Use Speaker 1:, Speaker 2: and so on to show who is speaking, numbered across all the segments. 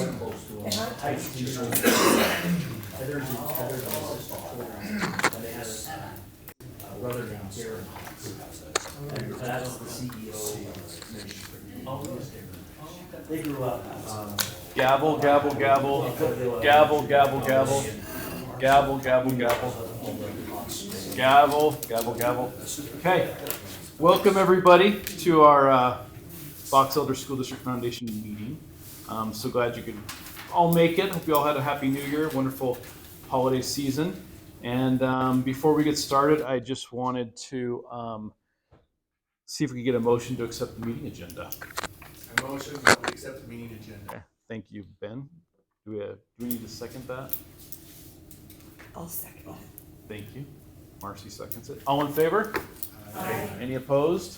Speaker 1: Close to them. Heather does assistant programs, and they had a brother named Darren. And that's the CEO of Mission. They grew up.
Speaker 2: Gavel, gavel, gavel, gavel, gavel, gavel, gavel, gavel, gavel, gavel, gavel, gavel. Okay, welcome everybody to our Box Elder School District Foundation meeting. So glad you could all make it. Hope you all had a happy new year, wonderful holiday season. And before we get started, I just wanted to see if we could get a motion to accept the meeting agenda.
Speaker 3: A motion that we accept the meeting agenda.
Speaker 2: Okay, thank you, Ben. Do we need to second that?
Speaker 4: I'll second it.
Speaker 2: Thank you. Marcy seconds it. All in favor?
Speaker 4: Aye.
Speaker 2: Any opposed?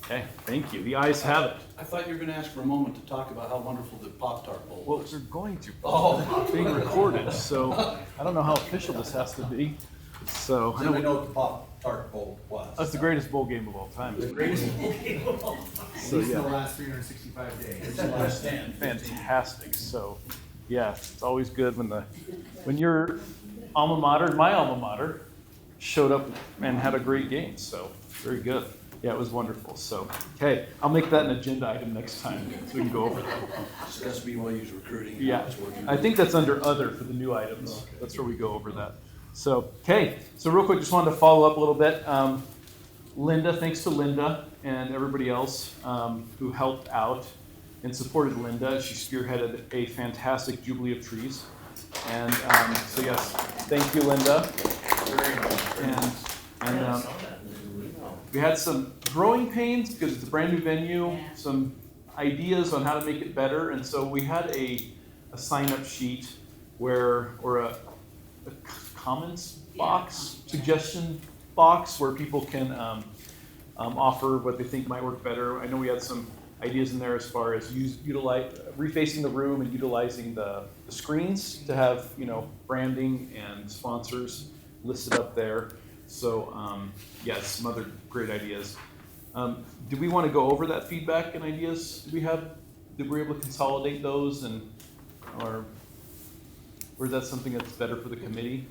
Speaker 2: Okay, thank you. The ayes have it.
Speaker 3: I thought you were going to ask for a moment to talk about how wonderful the Pop-Tart Bowl
Speaker 2: Well,
Speaker 3: was.
Speaker 2: we're going to.
Speaker 3: Oh.
Speaker 2: It's being recorded, so I don't know how official this has to be. So I
Speaker 3: Does anybody
Speaker 2: know
Speaker 3: know what the Pop-Tart Bowl was?
Speaker 2: that's the greatest bowl game of all time.
Speaker 1: The greatest game of all time.
Speaker 2: So yeah,
Speaker 5: last 365 days.
Speaker 2: fantastic. So yeah, it's always good when your alma mater, my alma mater, showed up and had a great game. So very good. Yeah, it was wonderful. So, okay, I'll make that an agenda item next time so we can go over that.
Speaker 3: That's BYU's recruiting.
Speaker 2: Yeah, I think that's under other for the new items. That's where we go over that. So, okay, so real quick, just wanted to follow up a little bit. Linda, thanks to Linda and everybody else who helped out and supported Linda. She spearheaded a fantastic Jubilee of Trees. And so, yes, thank you, Linda.
Speaker 3: Very much.
Speaker 2: And we had some growing pains because it's a brand new venue, some ideas on how to make it better. And so we had a sign-up sheet or a comments box, suggestion box where people can offer what they think might work better. I know we had some ideas in there as far as refacing the room and utilizing the screens to have, branding and sponsors listed up there. So, yes, some other great ideas. Do we want to go over that feedback and ideas did we were able to consolidate those or is that something that's better for the committee?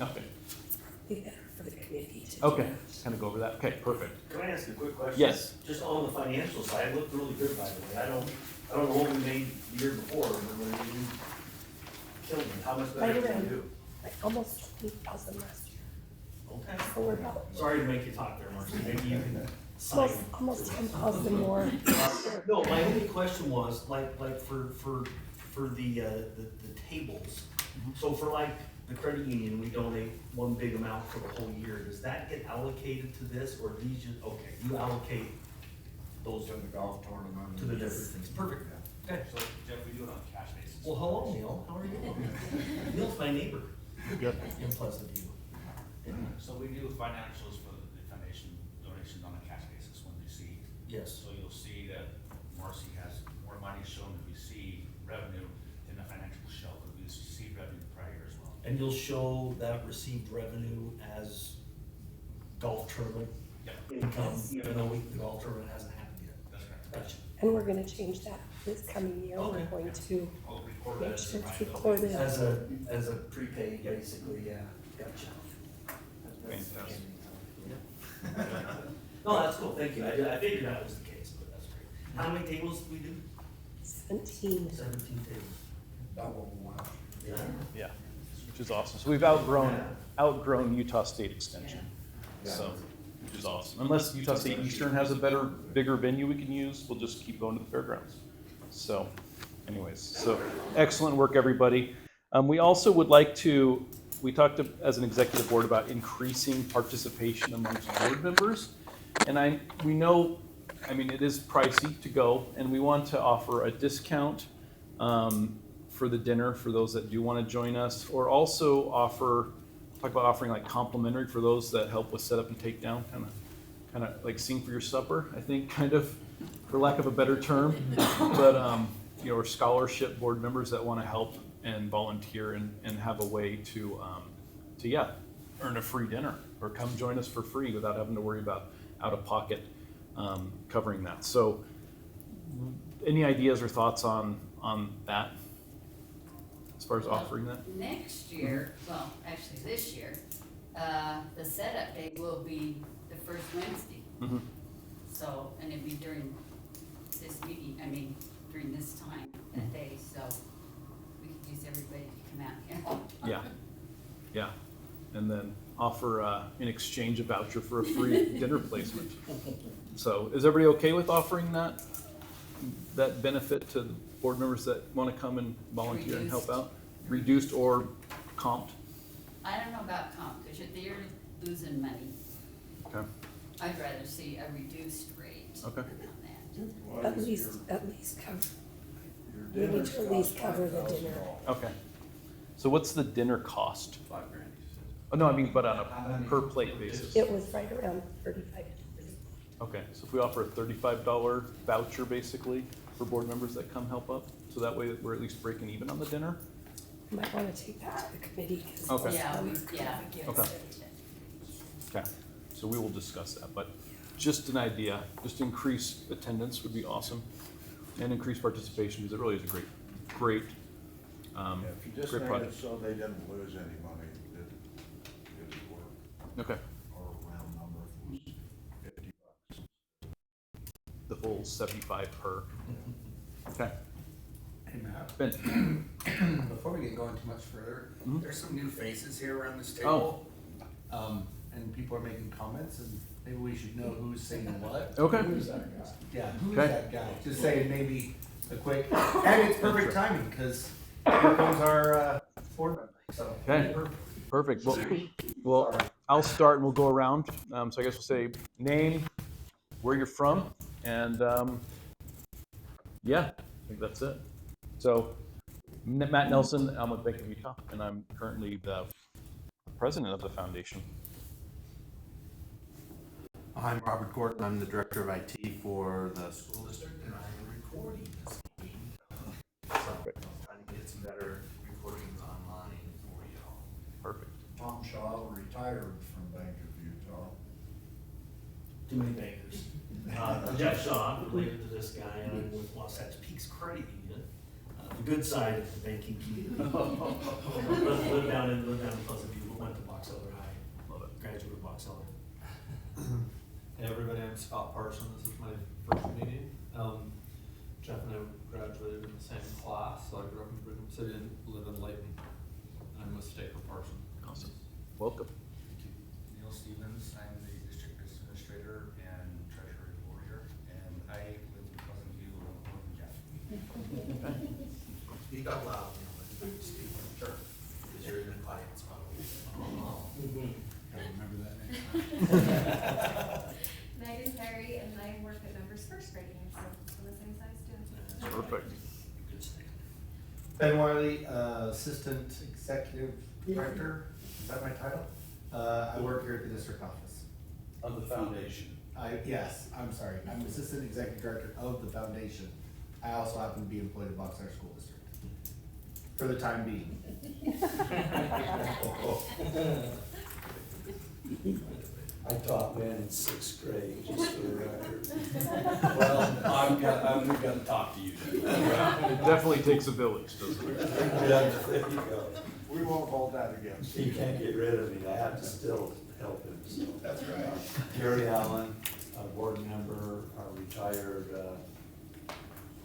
Speaker 2: Okay.
Speaker 4: Be better for the community to do.
Speaker 2: Okay, kind of go over that. Okay, perfect.
Speaker 1: Can I ask a quick question?
Speaker 2: Yes.
Speaker 1: Just on the financial side, it looked really good, by the way. I don't know what we made the year before, but when we killed it, how much better did we do?
Speaker 4: Like almost 20,000 last year.
Speaker 1: Okay.
Speaker 4: So we're about
Speaker 1: Sorry to make you talk there, Marcy. Maybe you can sign.
Speaker 4: almost 10,000 more.
Speaker 1: No, my only question was, like for the tables. So for like the credit union, we donate one big amount for the whole year. Does that get allocated to this, or these just, okay, you allocate those
Speaker 5: To the golf tournament.
Speaker 1: to the different things? Perfect. Okay.
Speaker 6: So Jeff, we do it on a cash basis.
Speaker 1: Well, hello, Neil. How are you? Neil's my neighbor
Speaker 2: Good.
Speaker 1: in Pleasant View.
Speaker 6: So we do financials for the foundation donations on a cash basis when received.
Speaker 1: Yes.
Speaker 6: So you'll see that Marcy has more money shown to receive revenue in the financial show, but we received revenue the prior year as well.
Speaker 1: And you'll show that received revenue as golf tournament
Speaker 6: Yep,
Speaker 1: income, even though the golf tournament hasn't happened yet.
Speaker 6: that's correct.
Speaker 1: Gotcha.
Speaker 4: And we're gonna change that this coming year. We're
Speaker 1: Okay.
Speaker 4: going to
Speaker 6: I'll record
Speaker 4: make
Speaker 6: that.
Speaker 4: sure it's recorded.
Speaker 1: As a prepaid, basically, yeah. Gotcha.
Speaker 2: Fantastic.
Speaker 1: No, that's cool, thank you. I figured that was the case, but that's great. How many tables did we do?
Speaker 4: 17.
Speaker 1: 17 tables.
Speaker 5: Double last year.
Speaker 1: Yeah.
Speaker 2: Yeah, which is awesome. So we've outgrown Utah State Extension. So, which is awesome. Unless Utah State Eastern has a bigger venue we can use, we'll just keep going to the fairgrounds. So, anyways, so excellent work, everybody. We also would like to, we talked as an executive board about increasing participation amongst board members. And we know, it is pricey to go, and we want to offer a discount for the dinner for those that do want to join us, or also talk about offering like complimentary for those that help with setup and takedown, kind of like sing for your supper, I think, kind of, for lack of a better term, but or scholarship board members that want to help and volunteer and have a way to earn a free dinner or come join us for free without having to worry about out of pocket covering that. So, any ideas or thoughts on on that? As far as offering that?
Speaker 7: Next year, well, actually this year, the setup day will be the first Wednesday.
Speaker 2: Mm-hmm.
Speaker 7: So, and it'd be during this meeting, during this time, that day, so we could use everybody to come out here.
Speaker 2: Yeah, yeah. And then offer, in exchange, a voucher for a free dinner placement. So is everybody okay with offering that benefit to the board members that want to come and volunteer and help out? Reduced or comped?
Speaker 7: I don't know about comp, because you're losing money.
Speaker 2: Okay,
Speaker 7: I'd rather see a reduced rate
Speaker 2: okay.
Speaker 7: on that.
Speaker 5: What
Speaker 4: At
Speaker 5: is
Speaker 4: least cover.
Speaker 5: your
Speaker 4: We need
Speaker 5: dinner's
Speaker 4: to at least
Speaker 5: cost
Speaker 4: cover the
Speaker 5: $5,000.
Speaker 4: dinner.
Speaker 2: Okay. So what's the dinner cost?
Speaker 3: $5,000, you said.
Speaker 2: Oh, no, I mean, but on a per plate basis.
Speaker 4: It was right around 35.
Speaker 2: Okay, so if we offer a $35 voucher basically for board members that come help up, so that way we're at least breaking even on the dinner?
Speaker 4: Might want to take that to the committee. 'cause
Speaker 2: Okay.
Speaker 7: Yeah,
Speaker 4: I'm
Speaker 7: yeah.
Speaker 4: against
Speaker 2: Okay.
Speaker 4: it.
Speaker 2: Okay, so we will discuss that, but just an idea, just increase attendance would be awesome, and increase participation, because it really is a great,
Speaker 5: Yeah, if you just
Speaker 2: great
Speaker 5: made
Speaker 2: project.
Speaker 5: it so they didn't lose any money, it'd work.
Speaker 2: Okay,
Speaker 5: Or a round number was $50.
Speaker 2: the full 75 per. Okay,
Speaker 8: Hey Matt,
Speaker 2: Ben,
Speaker 8: before we get going too much further,
Speaker 2: Mhm.
Speaker 8: there's some new faces here around this table. And people are making comments, and maybe we should know who's saying what.
Speaker 2: okay,
Speaker 5: Who's that guy?
Speaker 8: Yeah, who's
Speaker 2: Okay.
Speaker 8: that guy? Just saying maybe a quick, and it's perfect timing, because here comes our, board member, so.
Speaker 2: okay, perfect. Well, I'll start and we'll go around. So I guess we'll say name, where you're from, and yeah, I think that's it. So Matt Nelson, I'm with Bank of Utah, and I'm currently the president of the foundation.
Speaker 9: I'm Robert Gordon. I'm the director of IT for the school district, and I'm recording this meeting. So I'm trying to get some better recordings online for y'all.
Speaker 2: Perfect.
Speaker 5: Tom Shaw retired from Bank of Utah.
Speaker 1: Too many bankers. Jeff Shaw, related to this guy, and I'm with Wasatch Peaks Credit Union, the good side of the banking community. Lived down in Pleasant View, but went to Box Elder High.
Speaker 2: Love it.
Speaker 1: Graduated of Box Elder.
Speaker 10: Hey everybody, I'm Scott Parson. This is my first meeting. Jeff and I graduated in the same class, so I grew up in Brigham City and live in Layton. I'm with Staker Parson.
Speaker 2: Awesome. Welcome.
Speaker 6: Neil Stevens, I'm the district administrator and treasurer warrior, and I live in Pleasant View, along with Jeff.
Speaker 9: Speak out loud, you know, speak. Sure. Because you're in the quiet spot.
Speaker 8: Gotta remember that next time.
Speaker 11: Megan Perry, and I work at Members First Grading, so on the same side too.
Speaker 2: Perfect.
Speaker 1: Good stuff.
Speaker 8: Ben Wiley, Assistant Executive Director, is that my title? I work here at the district office.
Speaker 3: Of the foundation.
Speaker 8: Yes, I'm sorry, I'm Assistant Executive Director of the foundation. I also happen to be employed at Box Elder School District. For the time being.
Speaker 12: I taught Ben in 6th grade, just for the record. Well, we've got to talk to you.
Speaker 2: It definitely takes a village, doesn't it?
Speaker 12: Yeah, there you go.
Speaker 5: We won't hold that against
Speaker 12: He
Speaker 5: you.
Speaker 12: can't get rid of me, I have to still help him, so.
Speaker 5: That's right.
Speaker 12: Gary Allen, a board member, a retired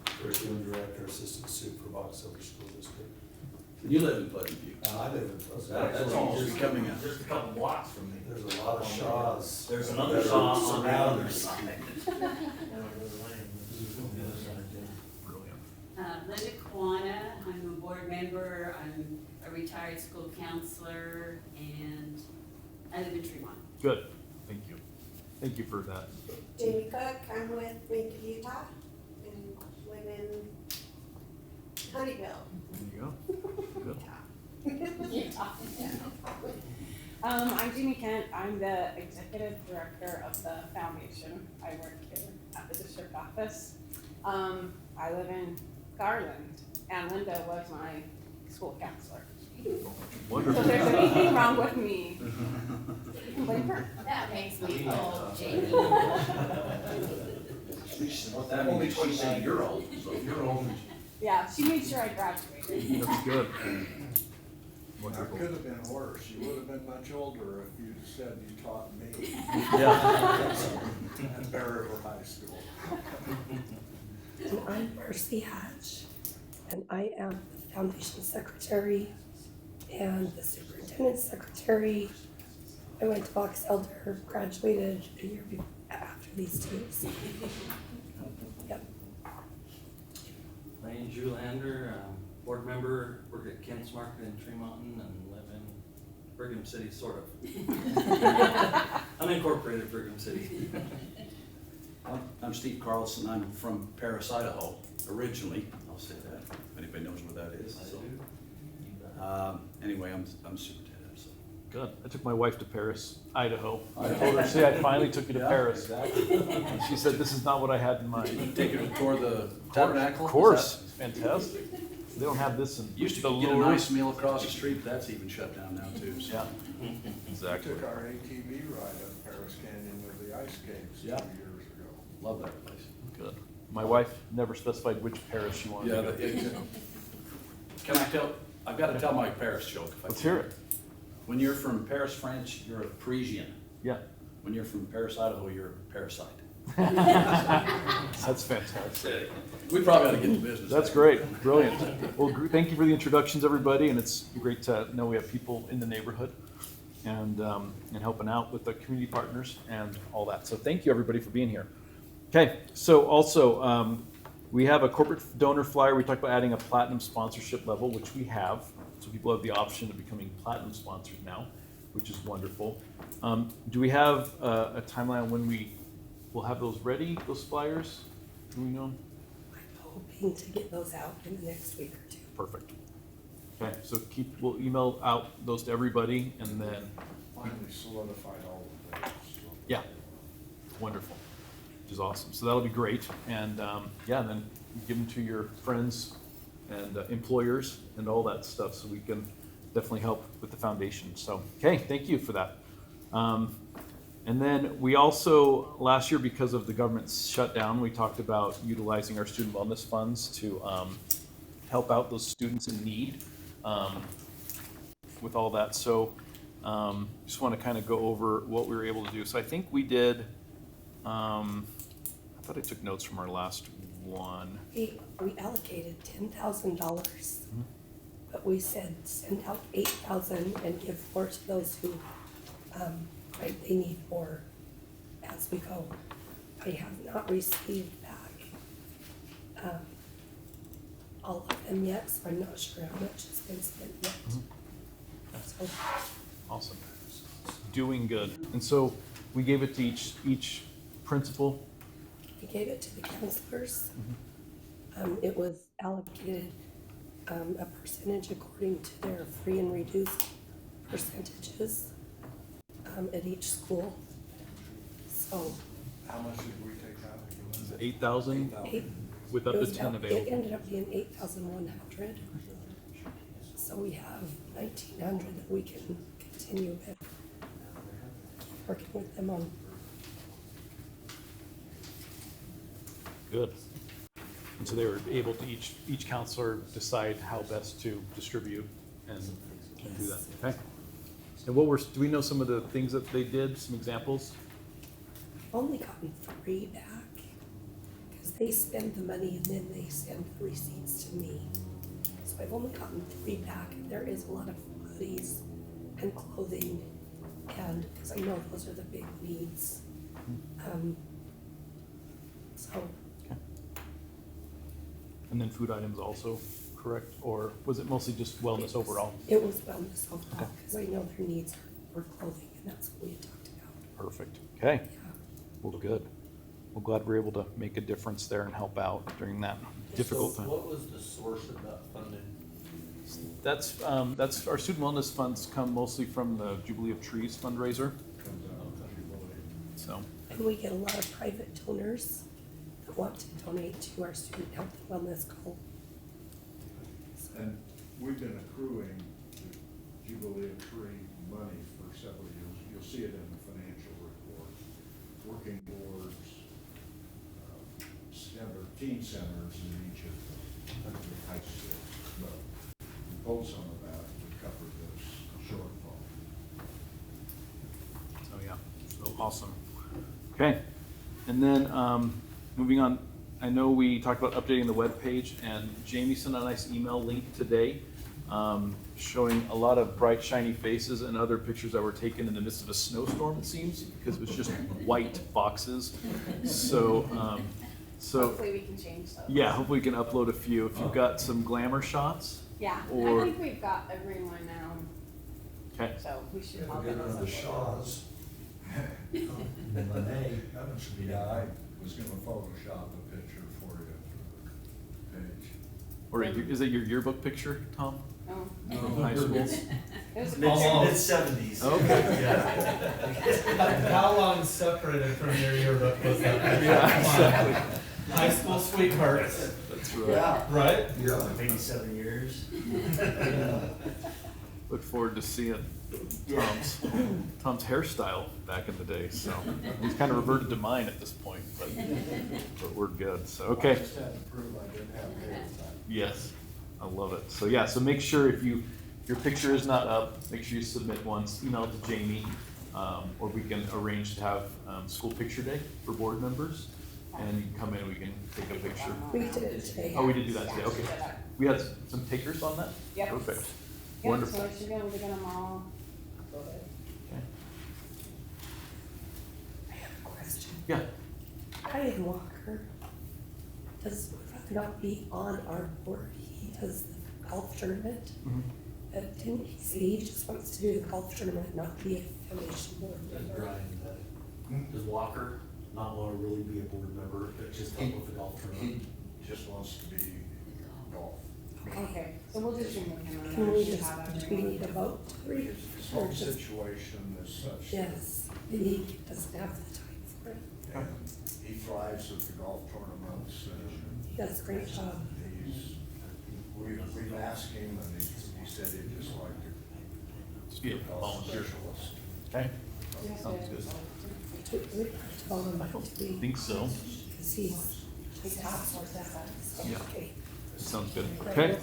Speaker 12: curriculum director, assistant soup for Box Elder School District.
Speaker 3: You live in Pleasant View.
Speaker 12: I live in Pleasant.
Speaker 3: That's almost becoming a.
Speaker 1: Just a couple blocks from me.
Speaker 12: There's a lot of Shaws.
Speaker 1: There's another
Speaker 12: that are
Speaker 1: Shaw on the
Speaker 12: surrounding
Speaker 1: other
Speaker 12: us.
Speaker 1: side.
Speaker 2: Brilliant.
Speaker 7: Linda Kwana, I'm a board member, I'm a retired school counselor, and I live in Tremont.
Speaker 2: Good. Thank you. Thank you for that.
Speaker 13: Jamie Cook, I'm with Bank of Utah and live in Honeyville.
Speaker 2: There you go. Good.
Speaker 14: I'm Jeannie Kent. I'm the executive director of the foundation. I work here at the district office. I live in Garland, and Linda was my school counselor. So
Speaker 2: Wonderful.
Speaker 14: if there's anything wrong with me, you can blame her.
Speaker 7: That makes me old, Jamie.
Speaker 3: Only 27 year old, so if you're old.
Speaker 14: Yeah, she made sure I graduated.
Speaker 2: That's good.
Speaker 5: Now, it
Speaker 2: Wonderful.
Speaker 5: could have been worse. You would have been much older if you'd said you taught me.
Speaker 2: Yeah.
Speaker 5: At Bear River High School.
Speaker 4: And I'm Marcy Hatch, and I am the foundation secretary and the superintendent's secretary. I went to Box Elder, graduated a year after these two. So, yep.
Speaker 15: My name's Drew Lander, board member, work at Kent's Market in Tremont and live in Brigham City, sort of. I'm incorporated Brigham City.
Speaker 3: I'm Steve Carlson, I'm from Paris, Idaho, originally, I'll say that, if anybody knows where that is. So, anyway, I'm superintendent, so.
Speaker 2: Good. I took my wife to Paris, Idaho. I told her, see, I finally took you to Paris.
Speaker 3: Exactly.
Speaker 2: And she said, this is not what I had in mind.
Speaker 3: Take her to tour the tabernacle?
Speaker 2: Of course, it's fantastic. They don't have this in
Speaker 3: Used to
Speaker 2: the
Speaker 3: get a
Speaker 2: Louvre.
Speaker 3: nice meal across the street, but that's even shut down now too, so.
Speaker 2: Yeah, exactly.
Speaker 5: Took our ATV ride up Paris Canyon with the ice caves 2
Speaker 3: Yeah.
Speaker 5: years ago.
Speaker 3: Love that place.
Speaker 2: Good. My wife never specified which Paris she wanted
Speaker 3: Yeah,
Speaker 2: to go.
Speaker 3: can I tell, I've got to tell my Paris joke if I can.
Speaker 2: Let's hear it.
Speaker 3: When you're from Paris, France, you're a Parisian.
Speaker 2: Yeah.
Speaker 3: When you're from Paris, Idaho, you're a parasite.
Speaker 2: That's fantastic.
Speaker 3: We probably ought to get to business.
Speaker 2: That's great. Brilliant. Well, thank you for the introductions, everybody, and it's great to know we have people in the neighborhood and helping out with the community partners and all that. So thank you, everybody, for being here. Okay, so also, we have a corporate donor flyer. We talked about adding a platinum sponsorship level, which we have. So people have the option of becoming platinum sponsors now, which is wonderful. Do we have a timeline on when we will have those ready, those flyers? Do we know?
Speaker 4: I'm hoping to get those out in the next week or two.
Speaker 2: Perfect. Okay, so we'll email out those to everybody and then,
Speaker 5: Finally solidified all of those. So.
Speaker 2: yeah, wonderful, which is awesome. So that'll be great. And yeah, and then give them to your friends and employers and all that stuff so we can definitely help with the foundation. So, okay, thank you for that. And then we also, last year, because of the government shutdown, we talked about utilizing our student wellness funds to help out those students in need with all that. So just want to kind of go over what we were able to do. So I think we did, I thought I took notes from our last one.
Speaker 4: We allocated $10,000, but we said send out 8,000 and give more to those who they need more as we go. I have not received back all of them yet, so I'm not sure how much has been spent yet. So,
Speaker 2: Awesome. Doing good. And so we gave it to each principal.
Speaker 4: we gave it to the counselors. It was allocated a percentage according to their free and reduced percentages at each school. So
Speaker 5: How much did we take out?
Speaker 2: Is it 8,000 with up
Speaker 4: it
Speaker 2: to
Speaker 4: was
Speaker 2: 10
Speaker 4: It
Speaker 2: available?
Speaker 4: ended up being 8,100. So we have 1,900 that we can continue with, working with them on.
Speaker 2: Good. And so they were able to each counselor decide how best to distribute and do that. Okay. And do we know some of the things that they did, some examples?
Speaker 4: Only gotten 3 back, because they spend the money and then they send the receipts to me. So I've only gotten 3 back, and there is a lot of hoodies and clothing, and, because I know those are the big needs. So,
Speaker 2: And then food items also, correct? Or was it mostly just wellness overall?
Speaker 4: it was wellness overall, because I know their needs are for clothing, and that's what we had talked about.
Speaker 2: Perfect. Okay.
Speaker 4: Yeah.
Speaker 2: Well, good. Well, glad we're able to make a difference there and help out during that difficult time.
Speaker 12: What was the source of that funding?
Speaker 2: That's our student wellness funds come mostly from the Jubilee of Trees fundraiser. So,
Speaker 4: And we get a lot of private donors that want to donate to our student health and wellness goal.
Speaker 5: And we've been accruing the Jubilee of Tree money for several years. You'll see it in the financial report. Working boards, teen centers in each of them. high six, but we pulled some of that to cover this shortfall.
Speaker 2: Oh, yeah, so awesome. Okay, and then, moving on, I know we talked about updating the webpage, and Jamie sent a nice email link today, showing a lot of bright, shiny faces and other pictures that were taken in the midst of a snowstorm, it seems, because it was just white boxes. So,
Speaker 14: Hopefully we can change those.
Speaker 2: yeah, hopefully we can upload a few. If you've got some glamour shots.
Speaker 14: Yeah,
Speaker 2: Or-
Speaker 14: I think we've got everyone now,
Speaker 2: Okay,
Speaker 14: so we should
Speaker 12: We'll
Speaker 14: all
Speaker 12: get
Speaker 14: get
Speaker 12: rid of the
Speaker 14: those.
Speaker 12: Shaws. Monet, that should be
Speaker 5: Yeah,
Speaker 12: out.
Speaker 5: I was gonna Photoshop a picture for you for the page.
Speaker 2: or is it your yearbook picture, Tom?
Speaker 14: Oh,
Speaker 2: From high school?
Speaker 14: it was a
Speaker 1: Mid-70s.
Speaker 2: Okay.
Speaker 1: Yeah.
Speaker 10: How long separated from your yearbook was that?
Speaker 2: Yeah,
Speaker 10: Come on.
Speaker 2: exactly.
Speaker 10: High school sweethearts,
Speaker 2: That's right.
Speaker 12: Yeah.
Speaker 10: right?
Speaker 12: Yeah.
Speaker 1: Maybe 7 years.
Speaker 2: Look forward to seeing Tom's hairstyle back in the day, so he's kind of reverted to mine at this point, but we're good, so,
Speaker 5: I
Speaker 2: okay.
Speaker 5: just had to prove I didn't have hair at that.
Speaker 2: Yes, I love it. So yeah, so make sure if your picture is not up, make sure you submit once, email it to Jamie, or we can arrange to have, school picture day for board members. And you can come in, we can take a picture.
Speaker 4: We did it today.
Speaker 2: Oh, we did do that today, okay. We had some takers on that?
Speaker 14: Yep.
Speaker 2: Perfect.
Speaker 14: Yep,
Speaker 2: Wonderful.
Speaker 14: so I should be able to get them all uploaded.
Speaker 2: Okay.
Speaker 4: I have a question.
Speaker 2: Yeah,
Speaker 4: Ryan Walker, does not be on our board, he does the golf tournament.
Speaker 2: Mhm.
Speaker 4: Didn't he say he just wants to do the golf tournament, not be a foundation board member?
Speaker 1: Does Walker not want to really be a board member, but just help with the golf tournament?
Speaker 5: He just wants to be golf.
Speaker 14: Okay, so we'll just remove him and
Speaker 4: Can
Speaker 14: then
Speaker 4: we
Speaker 14: we should
Speaker 4: just,
Speaker 14: have
Speaker 4: do we
Speaker 14: everyone.
Speaker 4: need a vote?
Speaker 5: His home situation is such.
Speaker 4: Yes, and he doesn't have the time for it.
Speaker 5: And he thrives at the golf tournaments and
Speaker 4: He does a great job.
Speaker 5: we've asked him and he said he'd just like to.
Speaker 2: just be a
Speaker 5: golf
Speaker 2: volunteer.
Speaker 5: specialist.
Speaker 2: Okay, sounds good.
Speaker 4: We have to call him out to be,
Speaker 2: Think so.
Speaker 4: because he's tasked with that. So,
Speaker 2: Yeah.
Speaker 4: okay.
Speaker 2: Sounds good. Okay,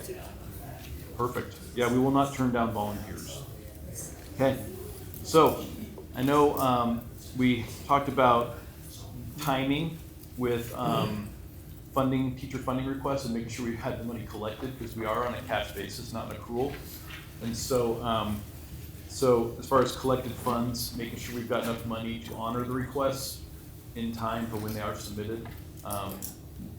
Speaker 2: perfect. Yeah, we will not turn down volunteers. Okay, so I know we talked about timing with funding, teacher funding requests and making sure we had the money collected because we are on a cash basis, not an accrual. And so, so as far as collected funds, making sure we've got enough money to honor the requests in time for when they are submitted.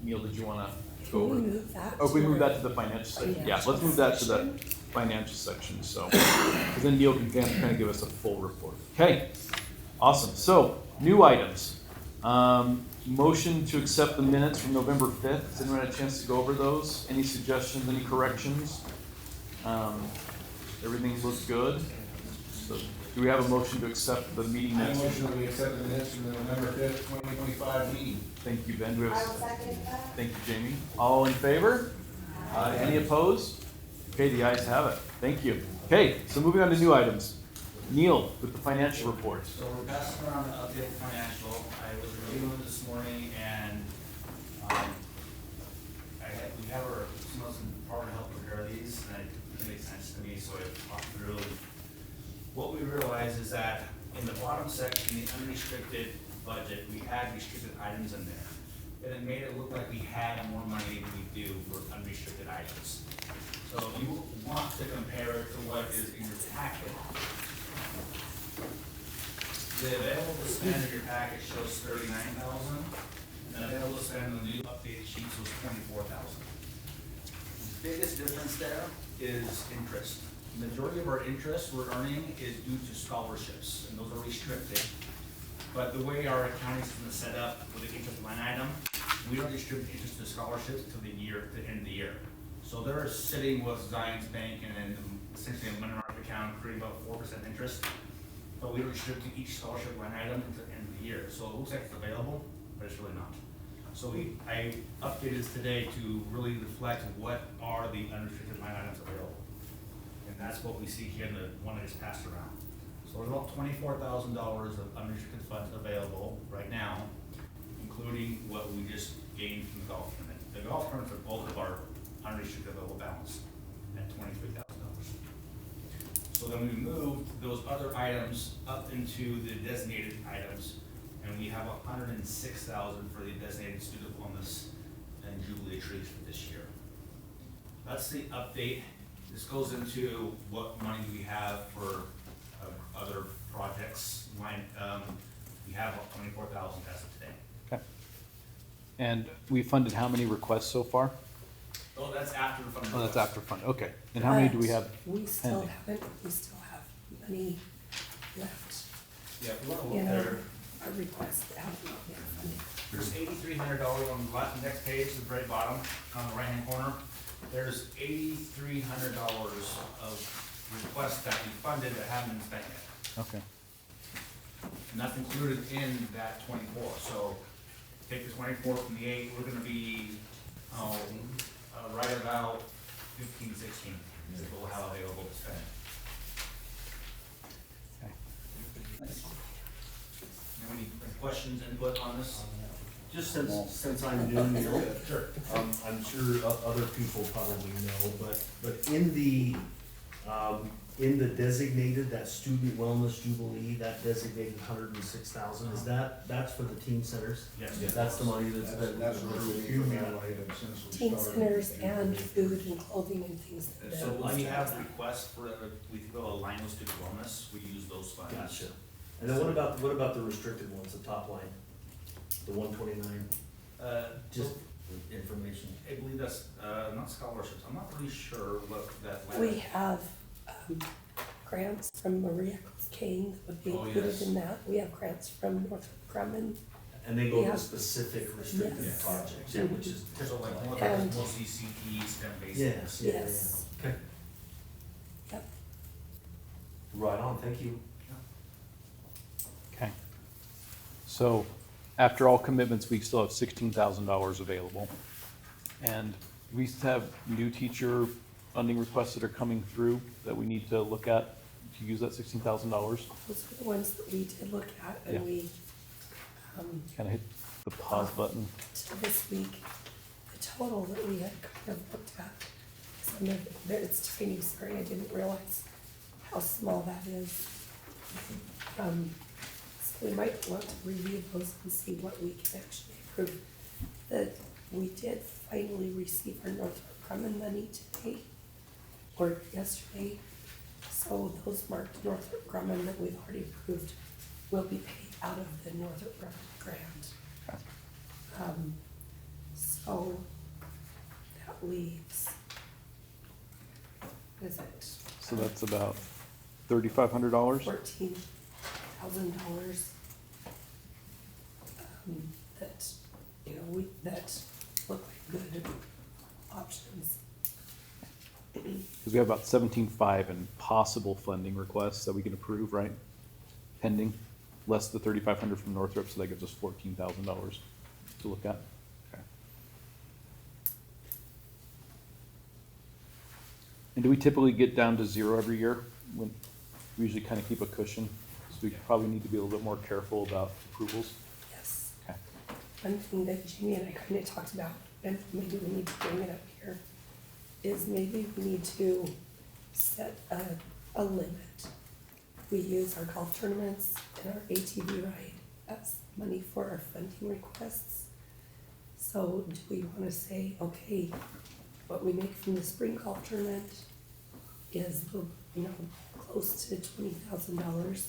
Speaker 2: Neil, did you want to go
Speaker 4: Can we
Speaker 2: over?
Speaker 4: move that?
Speaker 2: Oh, if we
Speaker 4: to
Speaker 2: move
Speaker 4: our
Speaker 2: that to the financial section, yeah,
Speaker 4: financial
Speaker 2: let's move that to the
Speaker 4: section?
Speaker 2: financial section, so, because then Neil can kind of give us a full report. Okay, awesome, so, new items. Motion to accept the minutes from November 5th, has anyone had a chance to go over those? Any suggestions, any corrections? Everything looks good, so, do we have a motion to accept the meeting
Speaker 8: I
Speaker 2: minutes?
Speaker 8: motion that we accept the minutes from the November 5th, 2025 meeting.
Speaker 2: Thank you, Ben, do we
Speaker 13: I
Speaker 2: have,
Speaker 13: will second that.
Speaker 2: thank you, Jamie. All in favor? Any opposed? Okay, the ayes have it. Thank you. Okay, so moving on to new items. Neil with the financial report.
Speaker 6: So we're passing around the updated financial. I was reviewing it this morning and, we have our, some of the department help prepare these and it makes sense to me, so I walked through. What we realized is that in the bottom section, the unrestricted budget, we had restricted items in there. And it made it look like we had more money than we do for unrestricted items. So if you want to compare it to what is in your packet, the available to spend in your packet shows $39,000, and available to spend on the new updated sheets was $24,000. The biggest difference there is interest. The majority of our interest we're earning is due to scholarships, and those are restricted. But the way our accounting system is set up with the interest line item, we don't distribute interest to scholarships to the end of the year. So they're sitting with Zions Bank and then essentially a money market account, creating about 4% interest. But we don't distribute to each scholarship line item until the end of the year. So it looks like it's available, but it's really not. So I updated this today to really reflect what are the unrestricted line items available. And that's what we see here in the one that is passed around. So there's about $24,000 of unrestricted funds available right now, including what we just gained from the golf tournament. The golf tournament for both of our unrestricted available balance at $23,000. So then we moved those other items up into the designated items, and we have $106,000 for the designated student wellness and Jubilee trees for this year. That's the update. This goes into what money do we have for other projects. We have $24,000 as of today.
Speaker 2: Okay. And we funded how many requests so far?
Speaker 6: Oh, that's after the funding.
Speaker 2: Oh, that's after fund, okay. And how many do we have
Speaker 4: We still
Speaker 2: pending?
Speaker 4: haven't, we still have money left
Speaker 6: Yeah, if you wanna
Speaker 4: in
Speaker 6: look
Speaker 4: our,
Speaker 6: there,
Speaker 4: our request that haven't been funded.
Speaker 6: there's $8,300 on the next page, the very bottom, on the right-hand corner. There's $8,300 of requests that we funded that haven't been spent yet.
Speaker 2: Okay,
Speaker 6: And that's included in that 24, so take the 24 from the 8, we're gonna be, right about 15, 16, is what we'll have available to spend.
Speaker 2: okay.
Speaker 6: Any questions, input on this?
Speaker 1: Just since I'm new here,
Speaker 6: Sure.
Speaker 1: I'm sure other people probably know, but in the designated, that student wellness jubilee, that designated 106,000, that's for the teen centers?
Speaker 6: Yes.
Speaker 1: That's the money that's been.
Speaker 5: That's accumulated since we
Speaker 4: Teen
Speaker 5: started.
Speaker 4: centers and food and clothing and things like that.
Speaker 6: So when we have requests for, we go align with student wellness, we use those funds.
Speaker 1: Gotcha. And then what about the restricted ones, the top line? The 129, just information.
Speaker 6: I believe that's, not scholarships, I'm not really sure what that.
Speaker 4: We have grants from Maria Kane that would be
Speaker 6: Oh,
Speaker 4: included
Speaker 6: yes.
Speaker 4: in that. We have grants from Northrop Grumman.
Speaker 1: And they go
Speaker 4: Yeah.
Speaker 1: to specific restricted
Speaker 4: Yes.
Speaker 1: projects, yeah, which is
Speaker 6: So like one of
Speaker 4: And-
Speaker 6: those mostly CTE, STEM based.
Speaker 1: Yes.
Speaker 4: Yes.
Speaker 1: Okay.
Speaker 4: Yep.
Speaker 1: Right on, thank you.
Speaker 2: Okay. So after all commitments, we still have $16,000 available. And we still have new teacher funding requests that are coming through that we need to look at to use that $16,000.
Speaker 4: Those are the ones that we did look at
Speaker 2: Yeah.
Speaker 4: and we,
Speaker 2: Kind of hit the pause button.
Speaker 4: till this week, the total that we had kind of looked at, some of it's tiny, sorry, I didn't realize how small that is. So we might want to review those and see what we can actually approve. That we did finally receive our Northrop Grumman money today, or yesterday. So those marked Northrop Grumman that we've already approved will be paid out of the Northrop Grumman grant. So that leaves, what is it?
Speaker 2: So that's about $3,500.
Speaker 4: $14,000. That, you know, that look like good options.
Speaker 2: Because we have about 17.5 in possible funding requests that we can approve, right? Pending, less the 3,500 from Northrop, so that gives us $14,000 to look at. Okay. And do we typically get down to zero every year? When we usually kind of keep a cushion, so we probably need to be a little bit more careful about approvals.
Speaker 4: Yes.
Speaker 2: Okay.
Speaker 4: One thing that Jamie and I kind of talked about, and maybe we need to bring it up here, is maybe we need to set a limit. We use our golf tournaments and our ATV ride as money for our funding requests. So do we want to say, okay, what we make from the spring golf tournament is, you know, close to $20,000.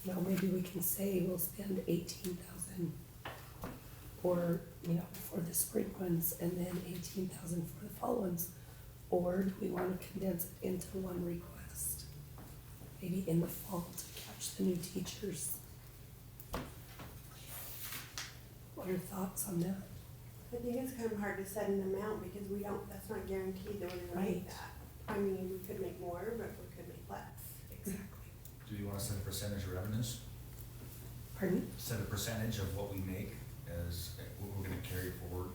Speaker 4: Now, maybe we can say we'll spend 18,000 or, you know, for the spring ones and then 18,000 for the fall ones. Or do we want to condense it into one request? Maybe in the fall to catch the new teachers. What are your thoughts on that?
Speaker 13: I think it's kind of hard to set an amount because we don't, that's not guaranteed that we're gonna make
Speaker 4: Right.
Speaker 13: that. I mean, we could make more, but we could make less.
Speaker 4: Exactly.
Speaker 6: Do you want to set a percentage of revenues?
Speaker 4: Pardon?
Speaker 6: Set a percentage of what we make as what we're gonna carry forward?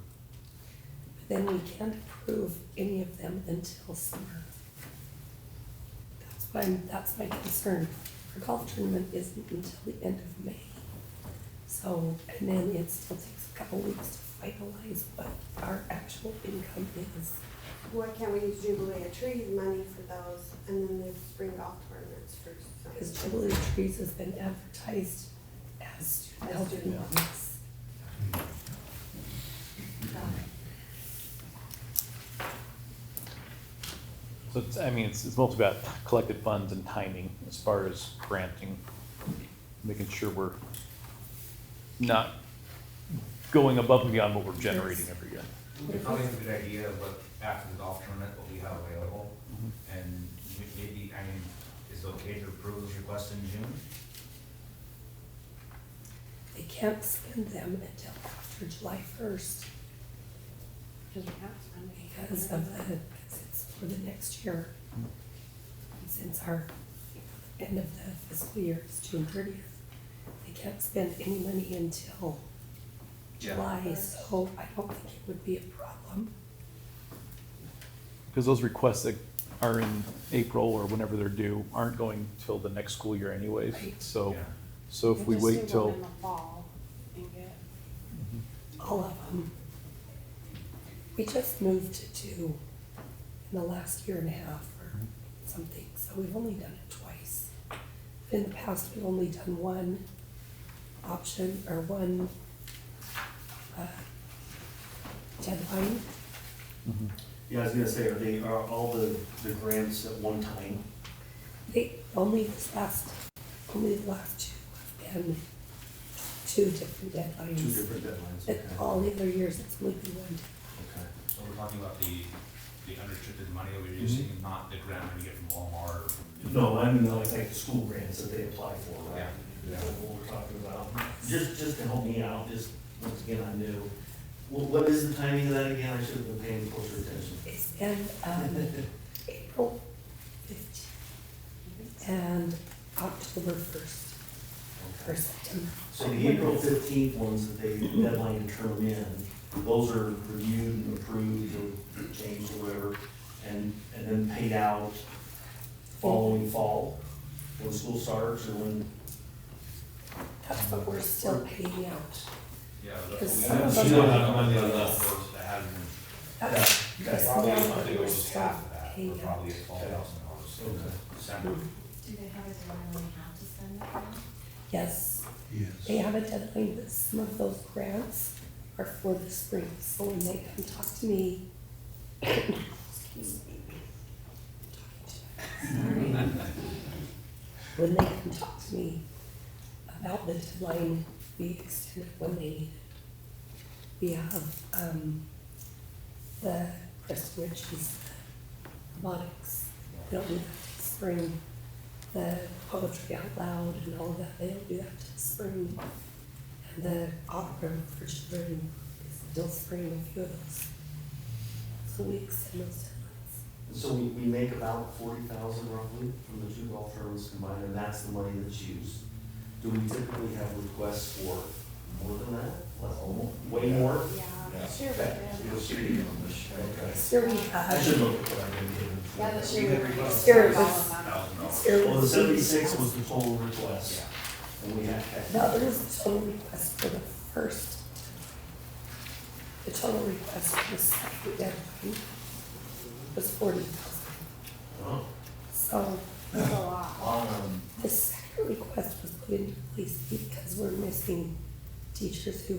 Speaker 4: Then we can't approve any of them until summer. That's my concern. Our golf tournament isn't until the end of May. So, and then it still takes a couple weeks to finalize what our actual income is.
Speaker 13: why can't we use Jubilee of Trees money for those, and then the spring golf tournaments for
Speaker 4: Because
Speaker 13: some?
Speaker 4: Jubilee Trees has been advertised as student health and wellness.
Speaker 2: So it's, I mean, it's mostly about collected funds and timing as far as granting, making sure we're not going above and beyond what we're generating every year.
Speaker 6: Probably have a good idea of what, after the golf tournament, what we have available. And maybe, I mean, is it okay to approve those requests in June?
Speaker 4: They can't spend them until after July 1st
Speaker 14: Because we have spending.
Speaker 4: because of the, because it's for the next year. And since our end of the fiscal year is June 30th, they can't spend any money until July, so I don't think it would be a problem.
Speaker 2: Because those requests that are in April or whenever they're due aren't going till the next school year anyways.
Speaker 4: Right.
Speaker 2: So,
Speaker 6: Yeah.
Speaker 2: so if we
Speaker 14: Just
Speaker 2: wait
Speaker 14: do
Speaker 2: till,
Speaker 14: one in the fall and get.
Speaker 4: All of them. We just moved to 2 in the last year and a half or something, so we've only done it twice. In the past, we've only done one option or one deadline.
Speaker 1: Yeah, I was gonna say, are all the grants at one time?
Speaker 4: Only the last 2 have been 2 different deadlines.
Speaker 1: 2 different deadlines,
Speaker 4: But
Speaker 1: okay.
Speaker 4: all the other years, it's only been one.
Speaker 1: Okay.
Speaker 6: So we're talking about the unrestricted money that we're using, not the grant we get from Walmart or from.
Speaker 1: No, I mean, like the school grants that they apply for, right?
Speaker 6: Yeah.
Speaker 1: That's what we're talking about. Just to help me out, just, once again, I knew. What is the timing of that again? I should have been paying closer attention.
Speaker 4: It's been April 15th and October 1st or September.
Speaker 1: So the April 15th ones that they deadline to turn them in, those are reviewed and approved or changed or whatever, and then paid out following fall, when school starts or when?
Speaker 4: That's what we're still paying out.
Speaker 6: Yeah,
Speaker 4: Because
Speaker 6: that's
Speaker 4: some
Speaker 6: what
Speaker 4: of
Speaker 6: we.
Speaker 4: them
Speaker 6: We don't
Speaker 4: are-
Speaker 6: have money on that first, that hasn't.
Speaker 4: That's
Speaker 1: Okay.
Speaker 6: Probably
Speaker 4: the
Speaker 6: if
Speaker 4: one
Speaker 6: they
Speaker 4: that
Speaker 6: go
Speaker 4: we're
Speaker 6: just
Speaker 4: still
Speaker 6: half of that,
Speaker 4: paying
Speaker 6: we're
Speaker 4: out.
Speaker 6: probably at $12,000, so December.
Speaker 11: Do they have a deadline when they have to spend that grant?
Speaker 4: Yes,
Speaker 12: Yes.
Speaker 4: they have a deadline, but some of those grants are for the spring. So when they come talk to me, excuse me. When they come talk to me about the deadline, we extend it when they need it. We have, the Kristen Ritchie's robotics, they don't do that till spring. The poetry out loud and all that, they don't do that till spring. And the opera for children is still spring, a few of those. So we extend those deadlines.
Speaker 1: So we make about 40,000 roughly from the 2 golf tournaments combined, and that's the money that's used. Do we typically have requests for more than that? Less, way more?
Speaker 14: Yeah, sure we did.
Speaker 1: You'll see on this. Okay.
Speaker 4: Here we
Speaker 1: I
Speaker 4: have,
Speaker 1: should look at what I've been given.
Speaker 14: Yeah, this
Speaker 1: You
Speaker 14: year
Speaker 1: had
Speaker 14: we
Speaker 1: requests?
Speaker 4: Here it
Speaker 14: all
Speaker 4: was.
Speaker 14: of them.
Speaker 4: here
Speaker 1: Well, the
Speaker 4: was
Speaker 1: 76 was the total request. And we had.
Speaker 4: the other is the total request for the first. The total request for the second deadline was 40,000.
Speaker 1: Oh.
Speaker 4: So
Speaker 14: That's a lot.
Speaker 4: the second request was put into place because we're missing teachers who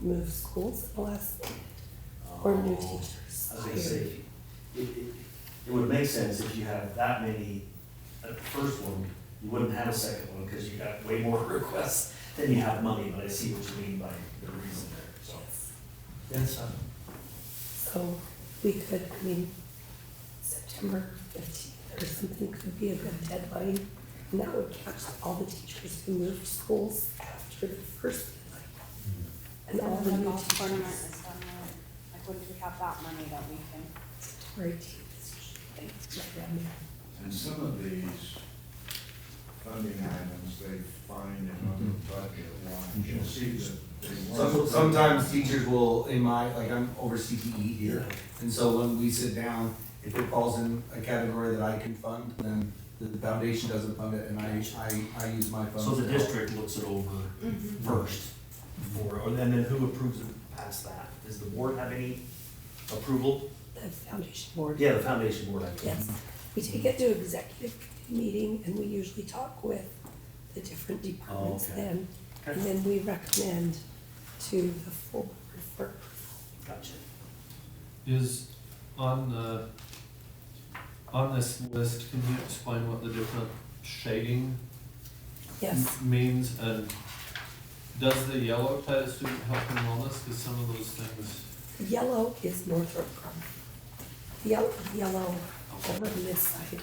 Speaker 4: moved schools in the last minute, or new teachers.
Speaker 1: I was gonna say, it would make sense if you have that many, at the first one, you wouldn't have a second one, because you got way more requests than you have money, but I see what you mean by the reason there, so.
Speaker 4: Yes.
Speaker 1: Yes,
Speaker 4: So we could, I mean, September 15th or something could be a good deadline, and that would catch all the teachers who moved schools after the first deadline. And all
Speaker 14: And
Speaker 4: the
Speaker 14: the
Speaker 4: new
Speaker 14: golf tournament
Speaker 4: teachers.
Speaker 14: is done, like, when do we have that money that we can?
Speaker 4: September 18th is usually right around there.
Speaker 5: And some of these funding items they find in other budget lines, you'll see that they weren't.
Speaker 8: Sometimes teachers will, like I'm over CTE here, and so when we sit down, if it falls in a category that I can fund, then the foundation doesn't fund it, and I use my funds.
Speaker 1: So the district looks it over
Speaker 14: Mm-hmm.
Speaker 1: first, before, and then who approves it past that? Does the board have any approval?
Speaker 4: The foundation board.
Speaker 1: Yeah, the foundation board.
Speaker 4: Yes, we take it to executive meeting and we usually talk with the different departments
Speaker 1: okay.
Speaker 4: then.
Speaker 1: Okay.
Speaker 4: And then we recommend to the full board for approval.
Speaker 1: Gotcha.
Speaker 10: Is on this list, can you explain what the different shading
Speaker 4: Yes,
Speaker 10: means? And does the yellow tie to student health and wellness? Because some of those things,
Speaker 4: yellow is Northrop Grumman. Yellow over on this side.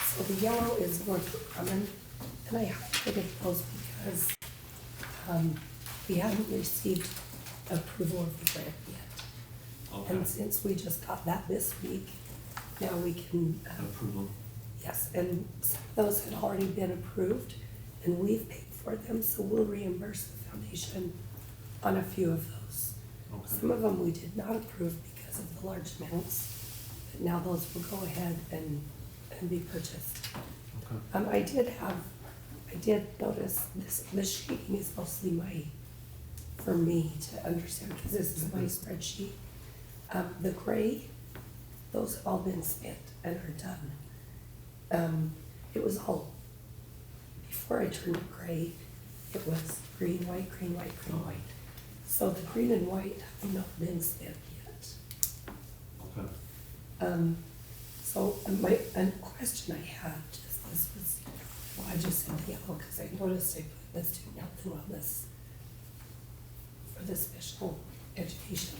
Speaker 4: So the yellow is Northrop Grumman, and I highlighted those because, we hadn't received approval of the grant yet.
Speaker 10: okay,
Speaker 4: And since we just got that this week, now we can,
Speaker 10: approval.
Speaker 4: yes, and some of those had already been approved, and we've paid for them, so we'll reimburse the foundation on a few of those. Some
Speaker 10: Okay,
Speaker 4: of them we did not approve because of the large amounts, but now those will go ahead and be purchased.
Speaker 10: okay.
Speaker 4: I did notice this shading is mostly for me to understand, because this is my spreadsheet. The gray, those have all been spent and are done. It was all, before I turned to gray, it was green, white, green, white, green, white. So the green and white have not been spent yet.
Speaker 10: Okay.
Speaker 4: So a question I had, just this was, well, I just said yellow, because I noticed I put the student health and wellness for the special education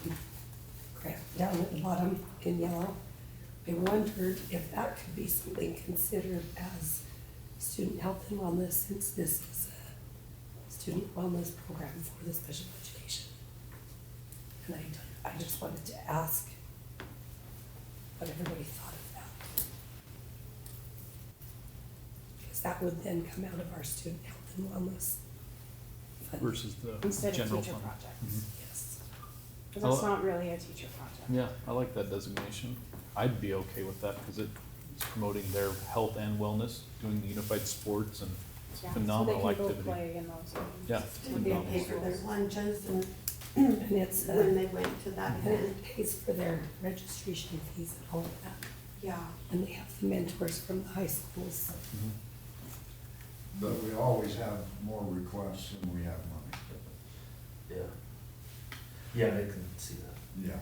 Speaker 4: grant down at the bottom in yellow. I wondered if that could be something considered as student health and wellness, since this is a student wellness program for the special education. And I just wanted to ask what everybody thought of that. Because that would then come out of our student health and wellness fund.
Speaker 2: Versus the
Speaker 14: Instead of
Speaker 2: general
Speaker 14: teacher
Speaker 2: fund.
Speaker 14: projects.
Speaker 4: Yes.
Speaker 14: Because that's not really a teacher project.
Speaker 2: Yeah, I like that designation. I'd be okay with that because it's promoting their health and wellness, doing the unified sports and it's
Speaker 14: Yeah,
Speaker 2: phenomenal
Speaker 14: so they can
Speaker 2: activity.
Speaker 14: go play in those games.
Speaker 2: Yeah.
Speaker 13: And they pay for their lunches and
Speaker 4: And it's,
Speaker 13: when they went to that
Speaker 4: and
Speaker 13: event,
Speaker 4: it pays for their registration fees and all of that.
Speaker 13: yeah.
Speaker 4: And they have the mentors from the high schools.
Speaker 2: Mhm.
Speaker 5: But we always have more requests than we have money.
Speaker 1: Yeah. Yeah, I can see that.
Speaker 5: Yeah.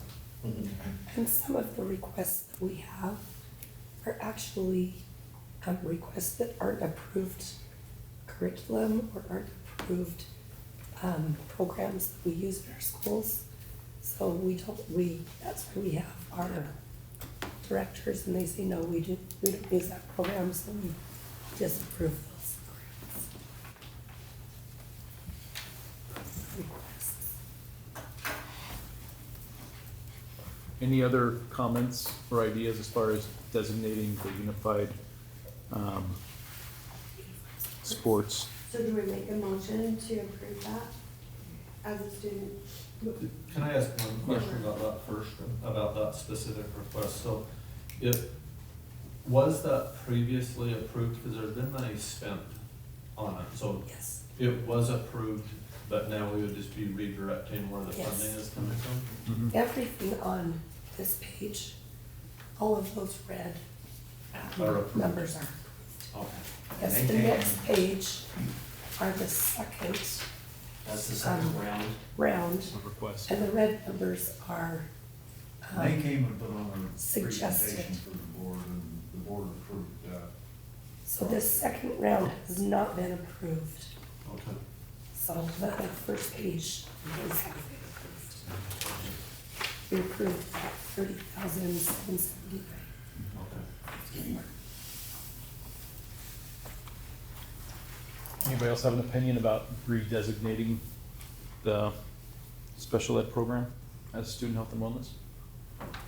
Speaker 4: And some of the requests that we have are actually requests that aren't approved curriculum or aren't approved programs that we use in our schools. So that's why we have our directors and they say, no, we don't use that program, so we disapprove those programs. Requests.
Speaker 2: Any other comments or ideas as far as designating the unified sports?
Speaker 13: So do we make a motion to approve that as a student?
Speaker 10: Can I ask one question about that first, about that specific request? So was that previously approved, because there's been money spent on it, so
Speaker 4: Yes.
Speaker 10: it was approved, but now we would just be redirecting where the
Speaker 4: Yes.
Speaker 10: funding is coming from?
Speaker 2: Mhm.
Speaker 4: Everything on this page, all of those red
Speaker 10: Are approved.
Speaker 4: numbers are approved.
Speaker 10: Okay.
Speaker 4: Yes, the next page are the second
Speaker 1: That's the second
Speaker 4: round,
Speaker 2: Of requests.
Speaker 4: and the red numbers are,
Speaker 5: They came and put on a
Speaker 4: Suggested.
Speaker 5: presentation for the board, and the board approved that.
Speaker 4: so this second round has not been approved.
Speaker 10: Okay.
Speaker 4: So the first page is half been approved. We approved at 30,779.
Speaker 10: Okay.
Speaker 2: Anybody else have an opinion about redesignating the special ed program as student health and wellness?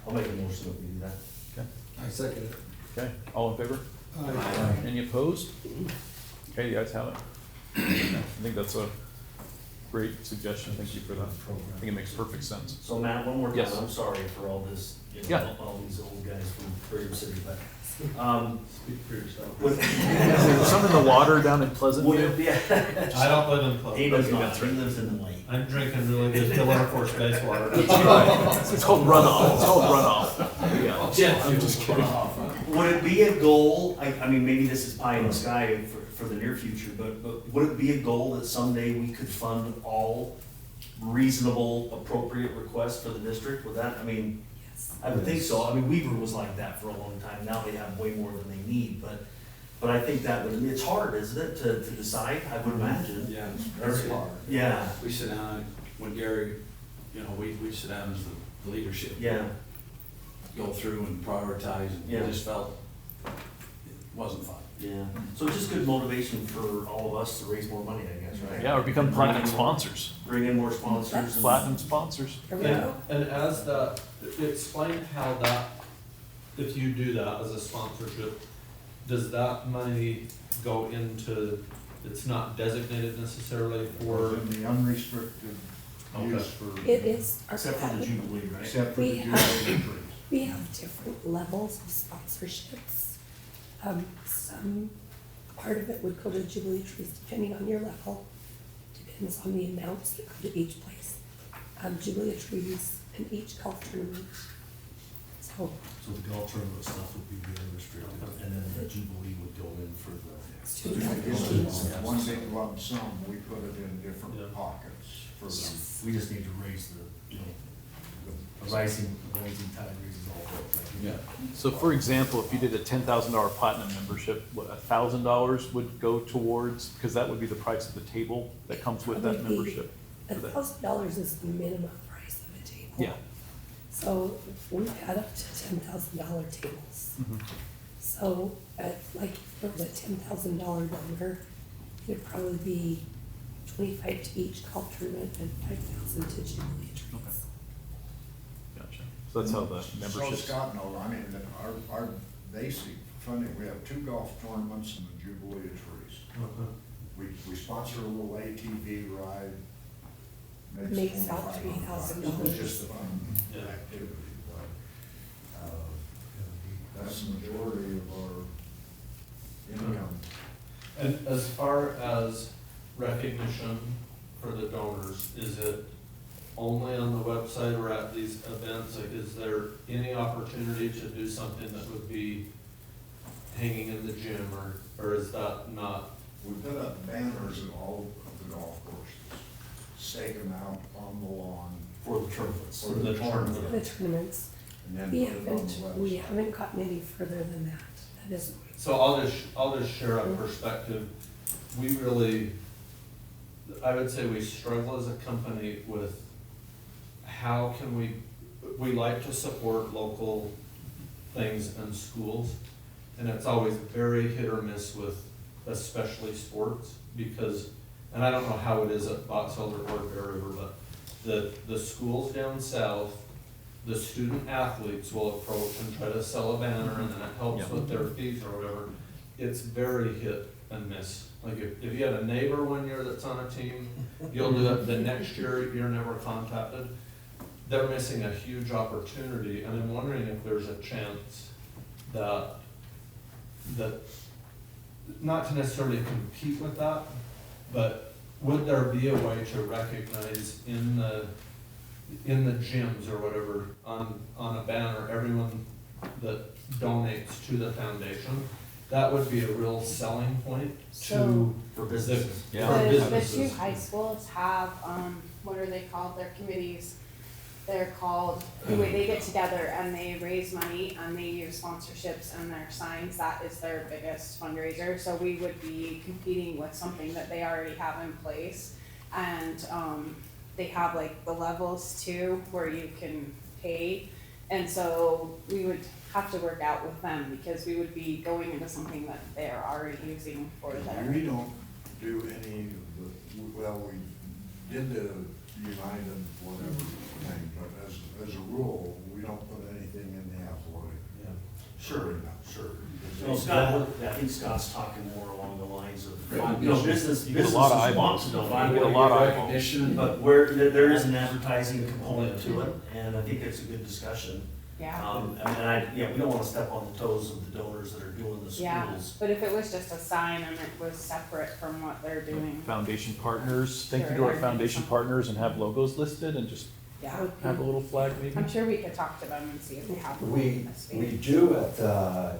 Speaker 1: I'll make a motion that we do that.
Speaker 2: Okay,
Speaker 12: I second it.
Speaker 2: okay, all in favor? Any opposed? Okay, you guys have it. I think that's a great suggestion, thank you for that. I think it makes perfect sense.
Speaker 1: So Matt, one more time,
Speaker 2: Yes.
Speaker 1: I'm sorry for all this,
Speaker 2: Yeah.
Speaker 1: all these old guys from Brigham City, but
Speaker 10: Speak for yourself.
Speaker 1: would-
Speaker 2: Is there some in the water down in Pleasant
Speaker 1: Would
Speaker 2: View?
Speaker 1: it be?
Speaker 10: I don't live in Pleasant.
Speaker 1: He does
Speaker 2: Okay,
Speaker 1: not,
Speaker 2: that's
Speaker 1: he
Speaker 2: right.
Speaker 1: lives in the lake.
Speaker 10: I'm drinking really good Hill Air Force base water.
Speaker 2: It's called runoff, it's called runoff. Yeah.
Speaker 10: Jeff,
Speaker 1: I'm just kidding. Would it be a goal, I mean, maybe this is pie in the sky for the near future, but would it be a goal that someday we could fund all reasonable, appropriate requests for the district? Would that, I mean,
Speaker 4: Yes.
Speaker 1: I would think so. I mean, Weaver was like that for a long time. Now they have way more than they need, but I think that would, it's hard, isn't it, to decide, I would imagine.
Speaker 3: Yeah, it's very hard.
Speaker 1: Yeah,
Speaker 3: We sit down, when Gary, we sit down as the leadership.
Speaker 1: yeah,
Speaker 3: Go through and prioritize, and
Speaker 1: Yeah.
Speaker 3: it just felt, it wasn't fun.
Speaker 1: yeah. So it's just good motivation for all of us to raise more money, I guess, right?
Speaker 2: Yeah, or become platinum sponsors,
Speaker 1: Bring in more sponsors. and-
Speaker 2: platinum sponsors.
Speaker 4: There we
Speaker 10: And,
Speaker 4: go.
Speaker 10: and as that, explain how that, if you do that as a sponsorship, does that money go into, it's not designated necessarily for,
Speaker 5: In the unrestricted use for,
Speaker 4: It is our
Speaker 1: Except for the
Speaker 4: patent.
Speaker 1: Jubilee, right?
Speaker 5: except for
Speaker 4: We
Speaker 5: the
Speaker 4: have-
Speaker 5: Jubilee trees.
Speaker 4: We have different levels of sponsorships. Some part of it would go to Jubilee Trees depending on your level. Depends on the amounts that go to each place. Jubilee Trees in each golf tournament. So
Speaker 16: So the golf tournament stuff would be very restricted, and then the Jubilee would go in for the.
Speaker 4: student
Speaker 5: It's
Speaker 4: activities.
Speaker 5: one big lump sum, we put it in
Speaker 10: Yeah.
Speaker 5: different pockets for them.
Speaker 4: Yes.
Speaker 16: We just need to raise the, the rising tide raises all boats.
Speaker 3: Yeah.
Speaker 2: So for example, if you did a $10,000 platinum membership, what, $1,000 would go towards, because that would be the price of the table that comes with that
Speaker 4: Probably
Speaker 2: membership? for that.
Speaker 4: $1,000 is the minimum price of a table.
Speaker 2: Yeah.
Speaker 4: So we've had up to $10,000 tables.
Speaker 2: Mhm.
Speaker 4: So like for the $10,000 number, it'd probably be 25 to each golf tournament and 5,000 to Jubilee Trees.
Speaker 2: Okay. Gotcha. So that's how the
Speaker 5: So
Speaker 2: memberships.
Speaker 5: Scott knows, I mean, that our basic funding, we have 2 golf tournaments and the Jubilee trees. We sponsor a little ATV ride.
Speaker 4: Makes out
Speaker 5: $25.
Speaker 4: $3,000.
Speaker 5: It's just a fun
Speaker 10: Yeah.
Speaker 5: activity, but, that's the majority of our income.
Speaker 10: and as far as recognition for the donors, is it only on the website or at these events? Like, is there any opportunity to do something that would be hanging in the gym, or is that not?
Speaker 5: We put up banners at all of the golf courses, stake them out on the lawn.
Speaker 1: For the tournaments.
Speaker 5: For the
Speaker 4: For
Speaker 5: tournament.
Speaker 4: the tournaments,
Speaker 5: And then
Speaker 4: we
Speaker 5: put it on the website.
Speaker 4: haven't gotten any further than that. That is,
Speaker 10: So I'll just share a perspective. We really, I would say we struggle as a company with how can we like to support local things and schools. And it's always very hit or miss with especially sports because, and I don't know how it is at Box Elder or Bear River, but the schools down south, the student athletes will approach and try to sell a banner and then it helps
Speaker 2: Yeah.
Speaker 10: with their fees or whatever. It's very hit and miss. Like if you have a neighbor one year that's on a team, you'll do it, the next year you're never contacted. They're missing a huge opportunity and I'm wondering if there's a chance that not to necessarily compete with that, but would there be a way to recognize in the gyms or whatever, on a banner, everyone that donates to the foundation? That would be a real selling point to
Speaker 1: For businesses.
Speaker 2: Yeah.
Speaker 10: for
Speaker 14: The
Speaker 10: businesses.
Speaker 14: 2 high schools have, what are they called, their committees? They're called, anyway, they get together and they raise money and they use sponsorships and their signs, that is their biggest fundraiser. So we would be competing with something that they already have in place. And, they have like the levels too, where you can pay. And so we would have to work out with them because we would be going into something that they're already using for their.
Speaker 5: We don't do any of the, well, we did the United whatever thing, but as a rule, we don't put anything in the athletic.
Speaker 10: Yeah.
Speaker 1: Sure, sure. Well, Scott, I think Scott's talking more along the lines of, business,
Speaker 2: You get a lot of
Speaker 1: businesses want
Speaker 2: eyeballs.
Speaker 1: to know.
Speaker 2: You get a lot of eyeballs.
Speaker 1: But there is an advertising component to it, and I think it's a good discussion.
Speaker 14: Yeah.
Speaker 1: We don't wanna step on the toes of the donors that are doing the
Speaker 14: Yeah,
Speaker 1: schools.
Speaker 14: but if it was just a sign and it was separate from what they're doing,
Speaker 2: Foundation partners, thank you to
Speaker 14: Sure.
Speaker 2: our foundation partners and have logos listed and just
Speaker 14: yeah.
Speaker 2: have a little flag maybe.
Speaker 14: I'm sure we could talk to them and see if they have. one
Speaker 12: We,
Speaker 14: in this
Speaker 12: we
Speaker 14: week.
Speaker 12: do at the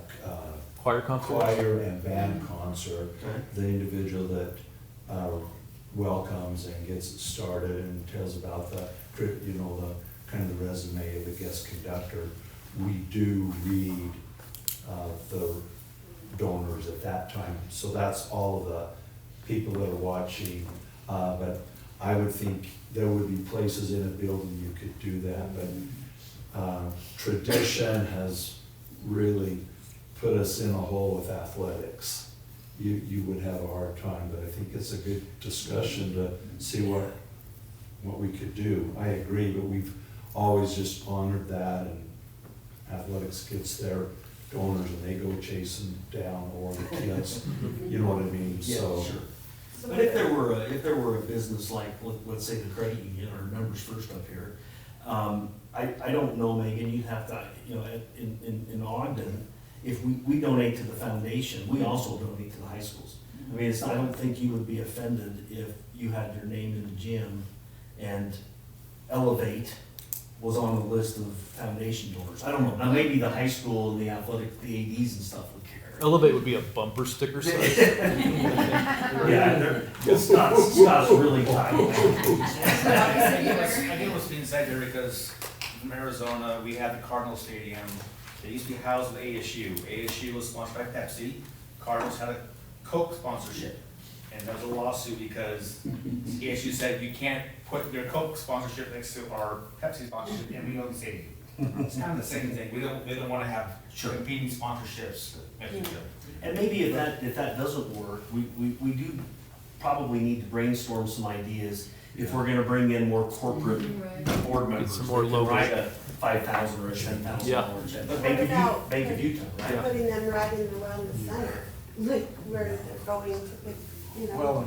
Speaker 2: Choir concert.
Speaker 12: choir and band concert,
Speaker 1: Okay.
Speaker 12: the individual that welcomes and gets it started and tells about the, you know, the kind of the resume of the guest conductor. We do read the donors at that time, so that's all of the people that are watching. But I would think there would be places in a building you could do that, but tradition has really put us in a hole with athletics. You would have a hard time, but I think it's a good discussion to see what we could do. I agree, but we've always just honored that, and athletics gets their donors and they go chase them down, or the kids, you know what I mean, so.
Speaker 1: Sure. But if there were a business like, let's say the credit union, our members first up here, I don't know, Megan, you'd have to, you know, in Ogden, if we donate to the foundation, we also donate to the high schools. I mean, I don't think you would be offended if you had your name in the gym and Elevate was on the list of foundation donors. I don't know, now maybe the high school and the athletic, the ADs and stuff would care.
Speaker 2: Elevate would be a bumper sticker size.
Speaker 1: Yeah, Scott's really tight.
Speaker 6: I get what's being said there, because in Arizona, we had the Cardinal Stadium. They used to be housed at ASU. ASU was sponsored by Pepsi. Cardinals had a Coke sponsorship. And there was a lawsuit because ASU said you can't put your Coke sponsorship next to our Pepsi sponsorship, and we own the stadium. It's kind of the same thing. We don't want to have competing sponsorships next to each other.
Speaker 1: And maybe if that doesn't work, we do probably need to brainstorm some ideas if we're gonna bring in more corporate board members.
Speaker 2: some more
Speaker 1: that can
Speaker 2: logos.
Speaker 1: write a $5,000 or a $10,000 check. But Bank of Utah, right?
Speaker 13: Putting them right in the wellness center, like where they're going to, you know.
Speaker 5: Well,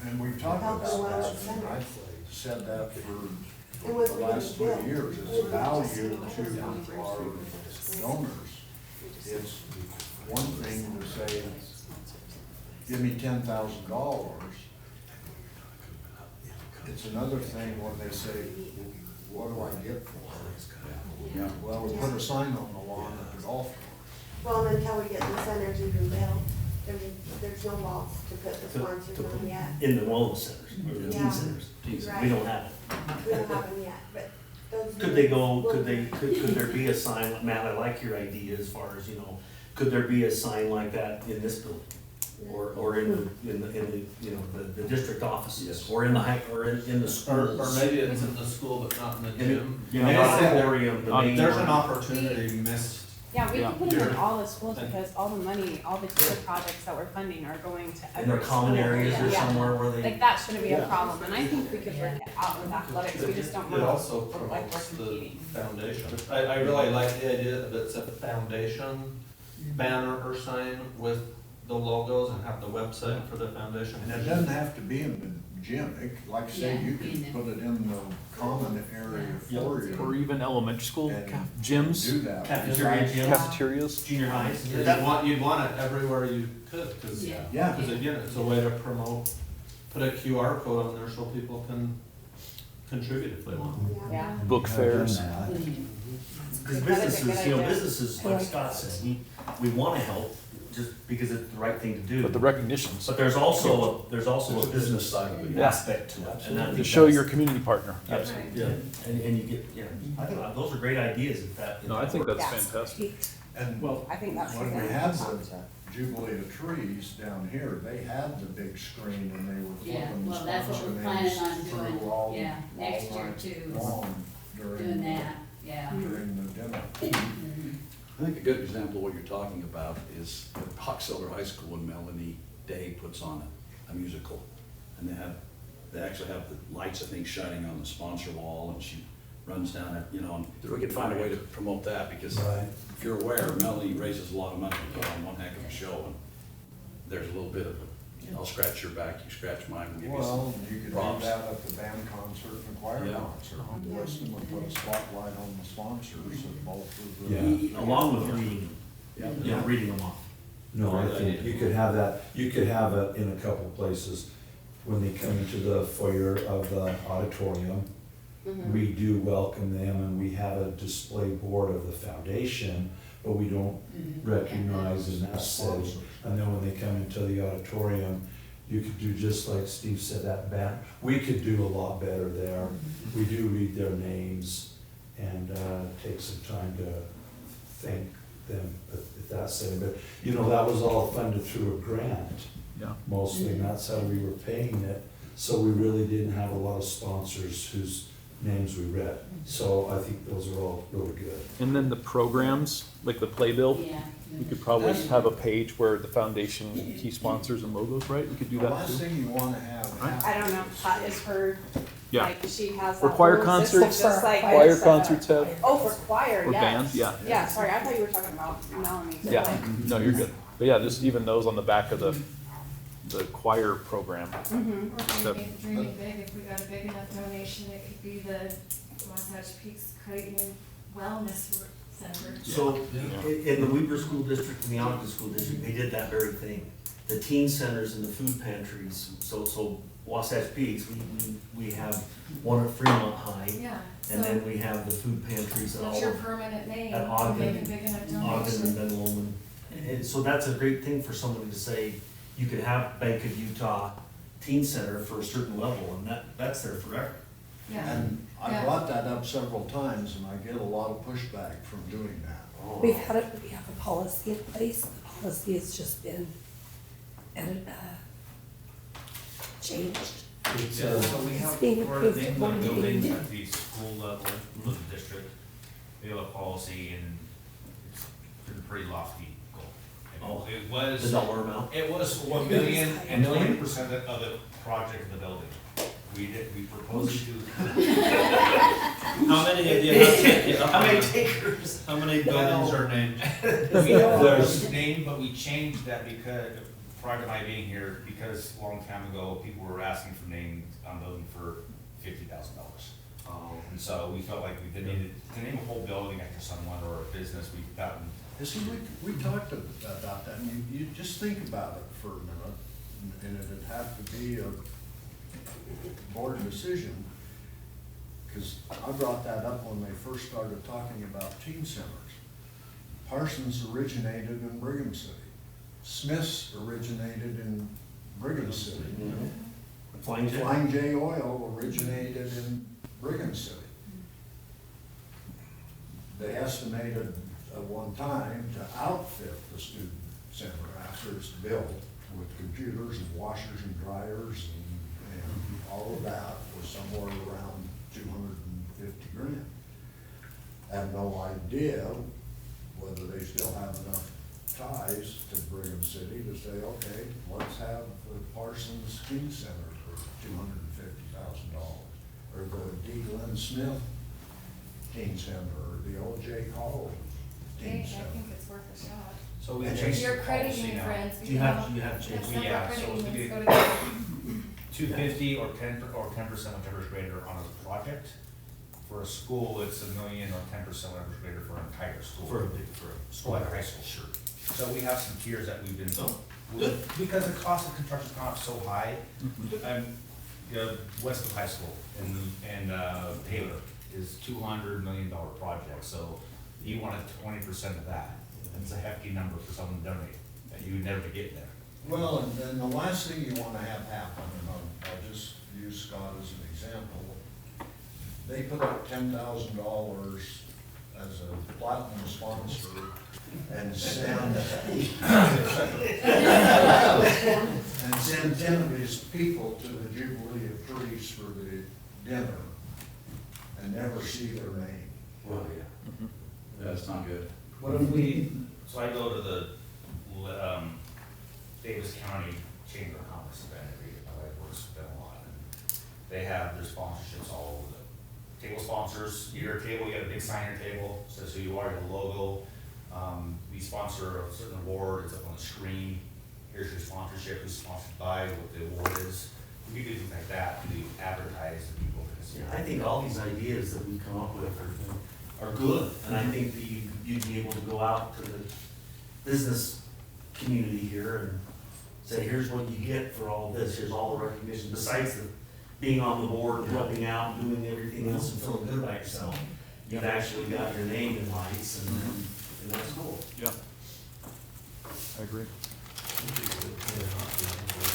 Speaker 5: and we've talked
Speaker 13: Health
Speaker 5: about
Speaker 13: and
Speaker 5: that,
Speaker 13: Wellness Center.
Speaker 5: and I've said that for
Speaker 13: And what
Speaker 5: the
Speaker 13: we
Speaker 5: last
Speaker 13: need to
Speaker 5: 3
Speaker 13: build.
Speaker 5: years, it's value to our donors. It's one thing to say, give me $10,000. It's another thing when they say, what do I get for it?
Speaker 3: Yeah.
Speaker 5: Well, we put a sign on the lawn at the golf course.
Speaker 13: Well, until we get the centers even built, there's no laws to put the sponsors on yet.
Speaker 1: In the wellness centers, or the teen
Speaker 13: Yeah.
Speaker 1: centers.
Speaker 13: Right.
Speaker 1: We don't have it.
Speaker 13: We don't have them yet, but those.
Speaker 1: Could they go,
Speaker 13: will
Speaker 1: could
Speaker 13: be-
Speaker 1: there be a sign, Matt, I like your idea as far as, you know, could there be a sign like that in this building? Or in the, you know, the district offices, or in the high, or in the schools?
Speaker 10: Or maybe it's in the school, but not in the
Speaker 1: In
Speaker 10: gym.
Speaker 1: the, you know,
Speaker 10: Maybe it's in there.
Speaker 1: auditorium, the main
Speaker 10: There's an
Speaker 1: one.
Speaker 10: opportunity missed.
Speaker 14: Yeah, we
Speaker 2: Yeah.
Speaker 14: could put them in
Speaker 10: Sure.
Speaker 14: all the schools
Speaker 10: And-
Speaker 14: because all the money, all the teacher projects that we're funding are going to every
Speaker 1: In their common
Speaker 14: school.
Speaker 1: areas or
Speaker 14: Yeah.
Speaker 1: somewhere where they.
Speaker 14: Like that shouldn't be a problem, and I think we could work it out with athletics, we just don't
Speaker 10: It
Speaker 14: want to
Speaker 10: also
Speaker 14: look like we're
Speaker 10: promotes the
Speaker 14: competing.
Speaker 10: foundation. I really like the idea that it's a foundation banner or sign with the logos and have the website for the foundation.
Speaker 5: And it doesn't have to be in the gym, like I say, you
Speaker 7: Yeah, in
Speaker 5: can
Speaker 7: there.
Speaker 5: put it in the common area for you.
Speaker 2: Or even elementary school
Speaker 5: And
Speaker 2: gyms,
Speaker 5: do that.
Speaker 1: Cafeteria gyms,
Speaker 2: cafeterias.
Speaker 1: junior highs.
Speaker 10: You'd want it everywhere you could, cause,
Speaker 7: Yeah.
Speaker 5: Yeah.
Speaker 10: cause again, it's a way to promote, put a QR code on there so people can contribute if they want.
Speaker 14: Yeah.
Speaker 2: Book fairs.
Speaker 1: Because
Speaker 14: That is a
Speaker 1: businesses,
Speaker 14: good
Speaker 1: you know,
Speaker 14: idea.
Speaker 1: businesses, like Scott said, we wanna help, just because it's the right thing to do.
Speaker 2: But the recognition's
Speaker 1: But there's also a
Speaker 3: There's a business side of it.
Speaker 2: Yeah.
Speaker 1: aspect to it, and I
Speaker 2: to
Speaker 1: think
Speaker 2: show
Speaker 1: that's-
Speaker 2: your community partner.
Speaker 1: Yeah,
Speaker 2: Absolutely.
Speaker 1: yeah, and you get, yeah, I think those are great ideas if that.
Speaker 2: No, I think that's
Speaker 14: Yes.
Speaker 2: fantastic.
Speaker 5: And
Speaker 1: Well,
Speaker 14: I think that's.
Speaker 5: when we
Speaker 14: good.
Speaker 5: had the Jubilee of Trees down here, they had the big screen and they were
Speaker 7: Yeah,
Speaker 5: flipping the
Speaker 7: well, that's what
Speaker 5: sponsor
Speaker 7: we're planning on
Speaker 5: names
Speaker 7: doing,
Speaker 5: through all
Speaker 7: yeah, next year
Speaker 5: night
Speaker 7: too,
Speaker 5: long during
Speaker 7: doing
Speaker 5: the-
Speaker 7: that, yeah.
Speaker 5: During the dinner.
Speaker 7: Mhm.
Speaker 3: I think a good example of what you're talking about is at Box Elder High School when Melanie Day puts on a musical. And they actually have the lights, I think, shining on the sponsor wall, and she runs down it, you know, and we could find a way to promote that, because if you're aware, Melanie raises a lot of money to put on one heck of a show, and there's a little bit of a I'll scratch your back, you scratch mine, we'll give you
Speaker 5: Well,
Speaker 3: some
Speaker 5: you could do
Speaker 3: props.
Speaker 5: that at the band concert and the choir
Speaker 3: Yeah.
Speaker 5: concert, and list them and put a spotlight on the sponsors of both of the.
Speaker 12: Yeah.
Speaker 1: Along with reading,
Speaker 3: Yeah.
Speaker 1: reading them off.
Speaker 12: No, I think you could have that, you could have it in a couple of places. When they come into the foyer of the auditorium, we do welcome them and we have a display board of the foundation, but we don't recognize in that setting. And then when they come into the auditorium, you could do just like Steve said, that band, we could do a lot better there. We do read their names and take some time to thank them at that setting. But, you know, that was all funded through a grant
Speaker 2: Yeah.
Speaker 12: mostly, and that's how we were paying it. So we really didn't have a lot of sponsors whose names we read. So I think those are all really good.
Speaker 2: And then the programs, like the playbill,
Speaker 7: Yeah.
Speaker 2: we could probably have a page where the foundation key sponsors and logos, right? We could do
Speaker 5: The
Speaker 2: that
Speaker 5: last
Speaker 2: too.
Speaker 5: thing you wanna have
Speaker 2: Right.
Speaker 14: I don't know, that is her,
Speaker 2: Yeah.
Speaker 14: like, she has
Speaker 2: For
Speaker 14: that
Speaker 2: choir
Speaker 14: whole system
Speaker 2: concerts,
Speaker 14: just like
Speaker 2: choir
Speaker 14: this,
Speaker 2: concerts have,
Speaker 14: Oh, for choir,
Speaker 2: or
Speaker 14: yes.
Speaker 2: bands, yeah.
Speaker 14: Yeah, sorry, I thought you were talking about Melanie.
Speaker 2: Yeah, no, you're good. But yeah, just even those on the back of the choir program.
Speaker 14: Mm-hmm.
Speaker 11: Or dreaming big, if we got a big enough donation, it could be the Wasatch Peaks Credit Union Wellness Center.
Speaker 1: So, in the Weber School District and the Ogden School District, they did that very thing. The teen centers and the food pantries, so Wasatch Peaks, we have one at Fremont High.
Speaker 11: Yeah,
Speaker 1: And then
Speaker 11: so
Speaker 1: we have the food pantries at all
Speaker 11: that's your
Speaker 1: of,
Speaker 11: permanent name,
Speaker 1: at
Speaker 11: to
Speaker 1: Ogden,
Speaker 11: make a big enough
Speaker 1: Ogden and
Speaker 11: donation.
Speaker 1: Ben Lomond. And so that's a great thing for somebody to say, you could have Bank of Utah Teen Center for a certain level, and that's there forever.
Speaker 11: Yeah,
Speaker 5: And I
Speaker 11: Yeah.
Speaker 5: brought that up several times, and I get a lot of pushback from doing that.
Speaker 4: We have a policy in place, the policy has just been, changed.
Speaker 12: It's,
Speaker 16: Yeah, so we have,
Speaker 4: It's being
Speaker 16: for
Speaker 4: approved
Speaker 16: things
Speaker 4: at
Speaker 16: like
Speaker 4: one
Speaker 16: buildings
Speaker 4: meeting.
Speaker 16: at the school level, for the district, we have a policy and it's a pretty lofty goal.
Speaker 1: Oh,
Speaker 16: It was.
Speaker 1: The dollar amount?
Speaker 16: It was 1 million and 20% of the project of the building. We proposed to.
Speaker 1: How many of you, how many takers?
Speaker 16: How many buildings are named?
Speaker 12: There's-
Speaker 16: There's named, but we changed that because, prior to my being here, because a long time ago, people were asking for names on building for $50,000. And so we felt like we didn't need to name a whole building after someone or a business, we've gotten.
Speaker 5: See, we talked about that, and you just think about it for a minute, and it'd have to be a board decision, because I brought that up when they first started talking about teen centers. Parsons originated in Brigham City. Smith's originated in Brigham City.
Speaker 1: Flying J?
Speaker 5: Flying J Oil originated in Brigham City. They estimated at one time to outfit the student center after it's built with computers and washers and dryers and all of that was somewhere around $250,000. I have no idea whether they still have enough ties to Brigham City to say, okay, let's have the Parsons Teen Center for $250,000. Or the D. Glenn Smith Teen Center, or the O.J. Cole
Speaker 11: I
Speaker 5: Teen
Speaker 11: think
Speaker 5: Center.
Speaker 11: it's worth a shot.
Speaker 16: So we
Speaker 5: And
Speaker 16: changed
Speaker 11: Your
Speaker 16: the
Speaker 11: credit
Speaker 16: policy
Speaker 11: union
Speaker 16: now.
Speaker 11: friends.
Speaker 1: Do you have changed?
Speaker 11: Several
Speaker 16: Yeah,
Speaker 11: credit
Speaker 16: so it's gonna
Speaker 11: unions
Speaker 16: be-
Speaker 11: go together.
Speaker 16: 250 or 10% whichever is greater on a project. For a school, it's $1 million or 10% whatever is greater for an entire school.
Speaker 1: For a
Speaker 16: School like a high school, sure. So we have some tiers that we've been,
Speaker 1: Oh,
Speaker 16: because the cost of construction's gone up so high. You know, west of high school and Taylor is $200 million project, so you wanted 20% of that. That's a hefty number for someone to donate, that you would never get there.
Speaker 5: Well, and then the last thing you wanna have happen, and I'll just use Scott as an example. They put up $10,000 as a platinum sponsor and send and send 10 of his people to the Jubilee of Trees for the dinner and never see their name.
Speaker 3: Well, yeah. That's not good.
Speaker 16: What if we, so I go to the Davis County Chamber of Commerce event every year, I work with them a lot. And they have their sponsorships all over the table sponsors, your table, you got a big sign on your table, says who you are, your logo. We sponsor a certain award, it's up on the screen. here's your sponsorship, who's sponsored by, what the award is. We could do things like that to advertise and people can see.
Speaker 1: Yeah, I think all these ideas that we come up with are good, and I think that you'd be able to go out to the business community here and say, here's what you get for all this, here's all the recognition, besides the being on the board and helping out and doing everything else and feeling good about yourself. You've actually got your name in lights, and that's cool.
Speaker 2: Yeah. I agree.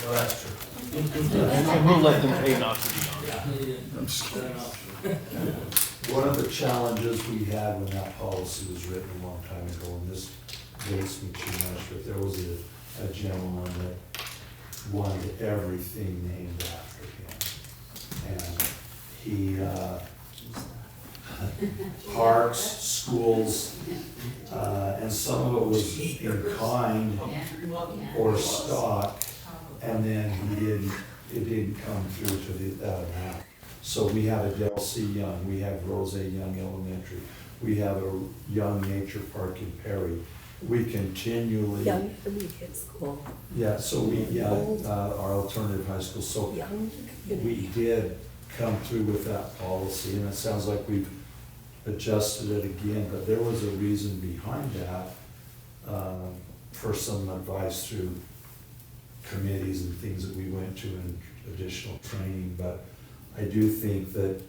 Speaker 1: So that's true.
Speaker 2: And we'll let them pay not to be on.
Speaker 1: Yeah.
Speaker 2: I'm just kidding.
Speaker 12: One of the challenges we had when that policy was written a long time ago, and this dates me too much, but there was a gentleman that wanted everything named after him. And he, parks, schools, and some of it was in kind or stock, and then it didn't come through to that amount. So we have a Delcy Young, we have Rose Young Elementary, we have a Young Nature Park in Perry. We continually.
Speaker 4: Young Intermediate School.
Speaker 12: Yeah, so our alternative high school, so
Speaker 4: Young
Speaker 12: we did come through with that policy, and it sounds like we've adjusted it again, but there was a reason behind that, for some advice through committees and things that we went to and additional training, but I do think that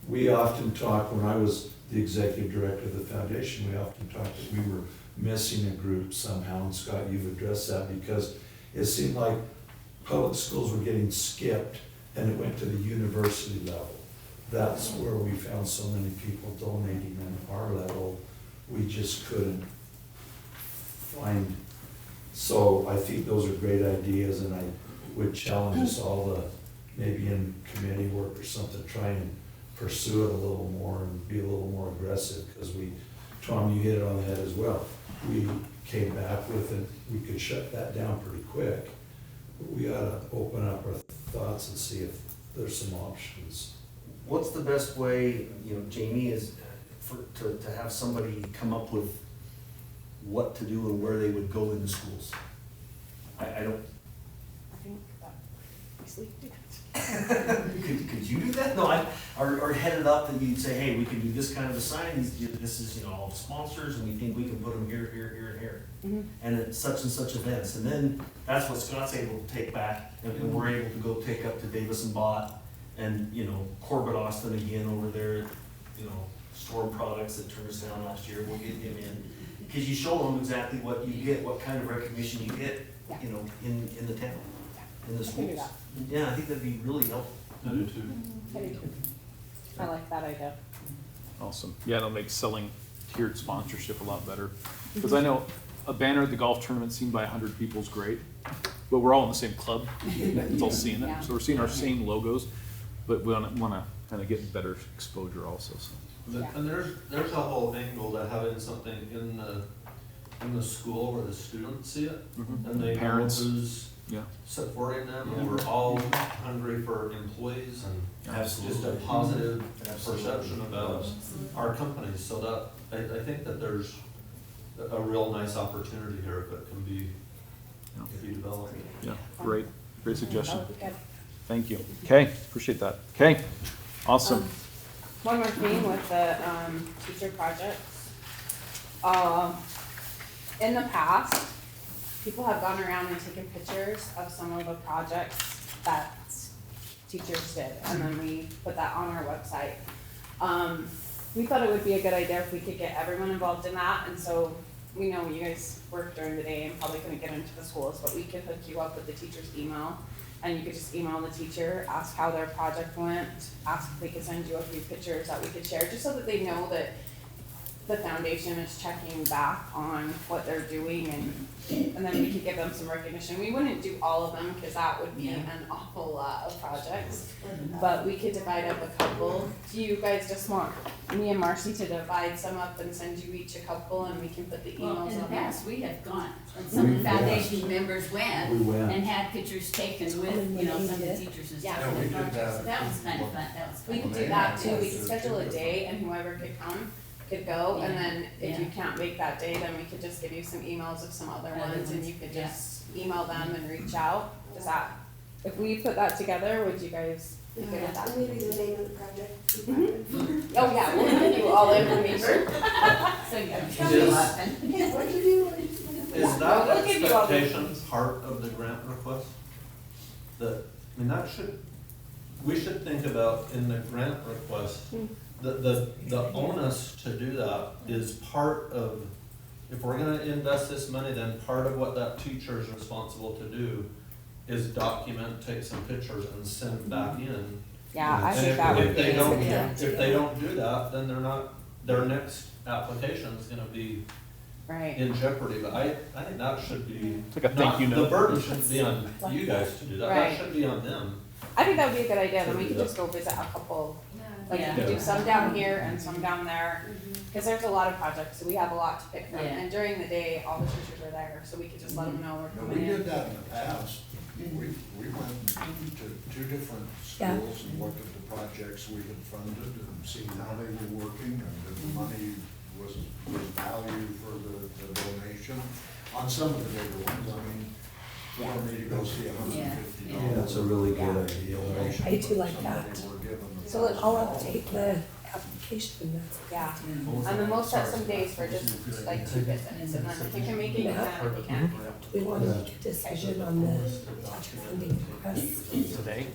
Speaker 12: we often talk, when I was the executive director of the foundation, we often talked that we were missing a group somehow, and Scott, you've addressed that, because it seemed like public schools were getting skipped and it went to the university level. That's where we found so many people donating, and our level, we just couldn't find. So I think those are great ideas, and I would challenge us all to, maybe in committee work or something, try and pursue it a little more and be a little more aggressive, because Tom, you hit it on the head as well. We came back with it, we could shut that down pretty quick, but we ought to open up our thoughts and see if there's some options.
Speaker 1: What's the best way, Jamie, is to have somebody come up with what to do and where they would go in the schools? I don't.
Speaker 14: I think that easily do that.
Speaker 1: Could you do that? No, or head it up that you'd say, hey, we can do this kind of a sign, this is, all the sponsors, and we think we can put them here, here, here, and here.
Speaker 14: Mhm.
Speaker 1: And at such and such events, and then that's what Scott's able to take back, and we're able to go take up to Davis and Bott, and, Corbett Austin again over there, Storm Products that turned us down last year, we'll get him in. Because you show them exactly what you get, what kind of recognition you get,
Speaker 14: Yeah.
Speaker 1: in the town, in the
Speaker 14: I can do
Speaker 1: schools.
Speaker 14: that.
Speaker 1: Yeah, I think that'd be really helpful.
Speaker 2: I do too.
Speaker 14: I do too. I like that idea.
Speaker 2: Awesome. Yeah, it'll make selling tiered sponsorship a lot better. Because I know a banner at the golf tournament seen by 100 people is great, but we're all in the same club. It's all seeing it. So we're seeing our same logos, but we want to kind of get better exposure also. So.
Speaker 10: And there's a whole angle to having something in the school where the students see it, and they
Speaker 2: Parents.
Speaker 10: know who's
Speaker 2: Yeah.
Speaker 10: supporting them, and we're all hungry for employees, and it's just a positive perception about our companies, so that, I think that there's a real nice opportunity here if it can be developed.
Speaker 2: Yeah, great suggestion.
Speaker 14: That would be good.
Speaker 2: Thank you. Okay, appreciate that. Okay, awesome.
Speaker 14: One more thing with the teacher projects. In the past, people have gone around and taken pictures of some of the projects that teachers did, and then we put that on our website. We thought it would be a good idea if we could get everyone involved in that, and so we know you guys work during the day and probably couldn't get into the schools, but we could hook you up with the teacher's email, and you could just email the teacher, ask how their project went, ask if they could send you a few pictures that we could share, just so that they know that the foundation is checking back on what they're doing, and then we could give them some recognition. We wouldn't do all of them, because that would be an awful lot of projects, but we could divide up a couple. Do you guys just want me and Marcy to divide some up and send you each a couple, and we can put the
Speaker 7: Well,
Speaker 14: emails
Speaker 7: in the
Speaker 14: on there?
Speaker 7: past, we have gone, and some of the foundation members went
Speaker 12: We went.
Speaker 7: and had pictures taken with, some of the teachers and stuff.
Speaker 14: Yeah,
Speaker 7: in
Speaker 14: we
Speaker 7: the
Speaker 14: did
Speaker 7: projects.
Speaker 14: that.
Speaker 7: So that was kind of fun, that was fun.
Speaker 14: We could do that too, we could schedule a day, and whoever could come, could go, and
Speaker 7: Yeah.
Speaker 14: then if you
Speaker 7: Yeah.
Speaker 14: can't make that day, then we could just give you some emails of some other
Speaker 7: Other
Speaker 14: ones, and
Speaker 7: ones,
Speaker 14: you could
Speaker 7: yeah.
Speaker 14: just email them and reach out. Does that, if we put that together, would you guys be good with that?
Speaker 13: Maybe the name of the project.
Speaker 14: Oh, yeah, we'll give you all the information.
Speaker 7: So you can
Speaker 9: Is-
Speaker 7: tell me what, and
Speaker 13: What'd you do?
Speaker 10: Is that
Speaker 14: We'll give you all the
Speaker 10: expectation part of the grant request? That, I mean, that should, we should think about in the grant request, the onus to do that is part of, if we're gonna invest this money, then part of what that teacher is responsible to do is document, take some pictures and send back in.
Speaker 14: Yeah, I
Speaker 10: And
Speaker 14: think that would
Speaker 10: if they
Speaker 14: be,
Speaker 10: don't,
Speaker 7: Yeah.
Speaker 10: if they don't do that, then they're not, their next application's gonna be
Speaker 14: right.
Speaker 10: in jeopardy, but I think that should be.
Speaker 2: It's like a thank you
Speaker 10: not-
Speaker 2: note.
Speaker 10: The burden shouldn't be on you guys to do that,
Speaker 14: Right.
Speaker 10: that should be on them.
Speaker 14: I think that would be a good idea, then we
Speaker 10: To
Speaker 14: could
Speaker 10: do
Speaker 14: just go visit a couple,
Speaker 11: Yeah.
Speaker 14: like,
Speaker 7: Yeah.
Speaker 14: we could do some down here and some down there.
Speaker 11: Mhm.
Speaker 14: Cause there's a lot of projects, so we have a lot to pick from,
Speaker 7: Yeah.
Speaker 14: and during the day, all the teachers are there, so we could just let them know we're
Speaker 5: Now,
Speaker 14: coming
Speaker 5: we
Speaker 14: in.
Speaker 5: did that in the past. We went to two different
Speaker 4: Yeah.
Speaker 5: schools and looked at the projects we had funded and seen how they were working and if the money was value for the donation. On some of the bigger ones, I mean, for me to go see $150.
Speaker 7: Yeah.
Speaker 12: That's a really good idea.
Speaker 4: I do like that.
Speaker 5: Somebody were given a
Speaker 4: So I'll update the application, that's,
Speaker 14: Yeah, and then we'll set some days for just like 2 visits, and then if you can make it, you can, if you can't.
Speaker 4: do we want to make a decision on the teacher funding request?
Speaker 2: Today?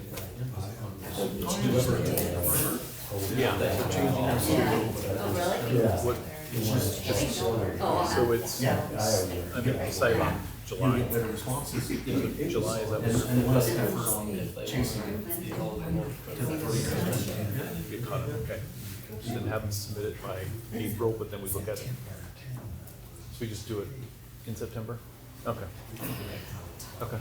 Speaker 4: Will we change the date?
Speaker 2: Yeah, they're changing our
Speaker 7: oh, really?
Speaker 12: Yeah.
Speaker 2: What,
Speaker 7: Oh,
Speaker 2: so it's, I'm gonna decide on July.
Speaker 1: You get better responses.
Speaker 2: July, is that
Speaker 1: And,
Speaker 2: what?
Speaker 1: and less effort on if they chasing it.
Speaker 2: Get caught up, okay. And then have them submit it by April, but then we look at it. So we just do it in September? Okay. Okay.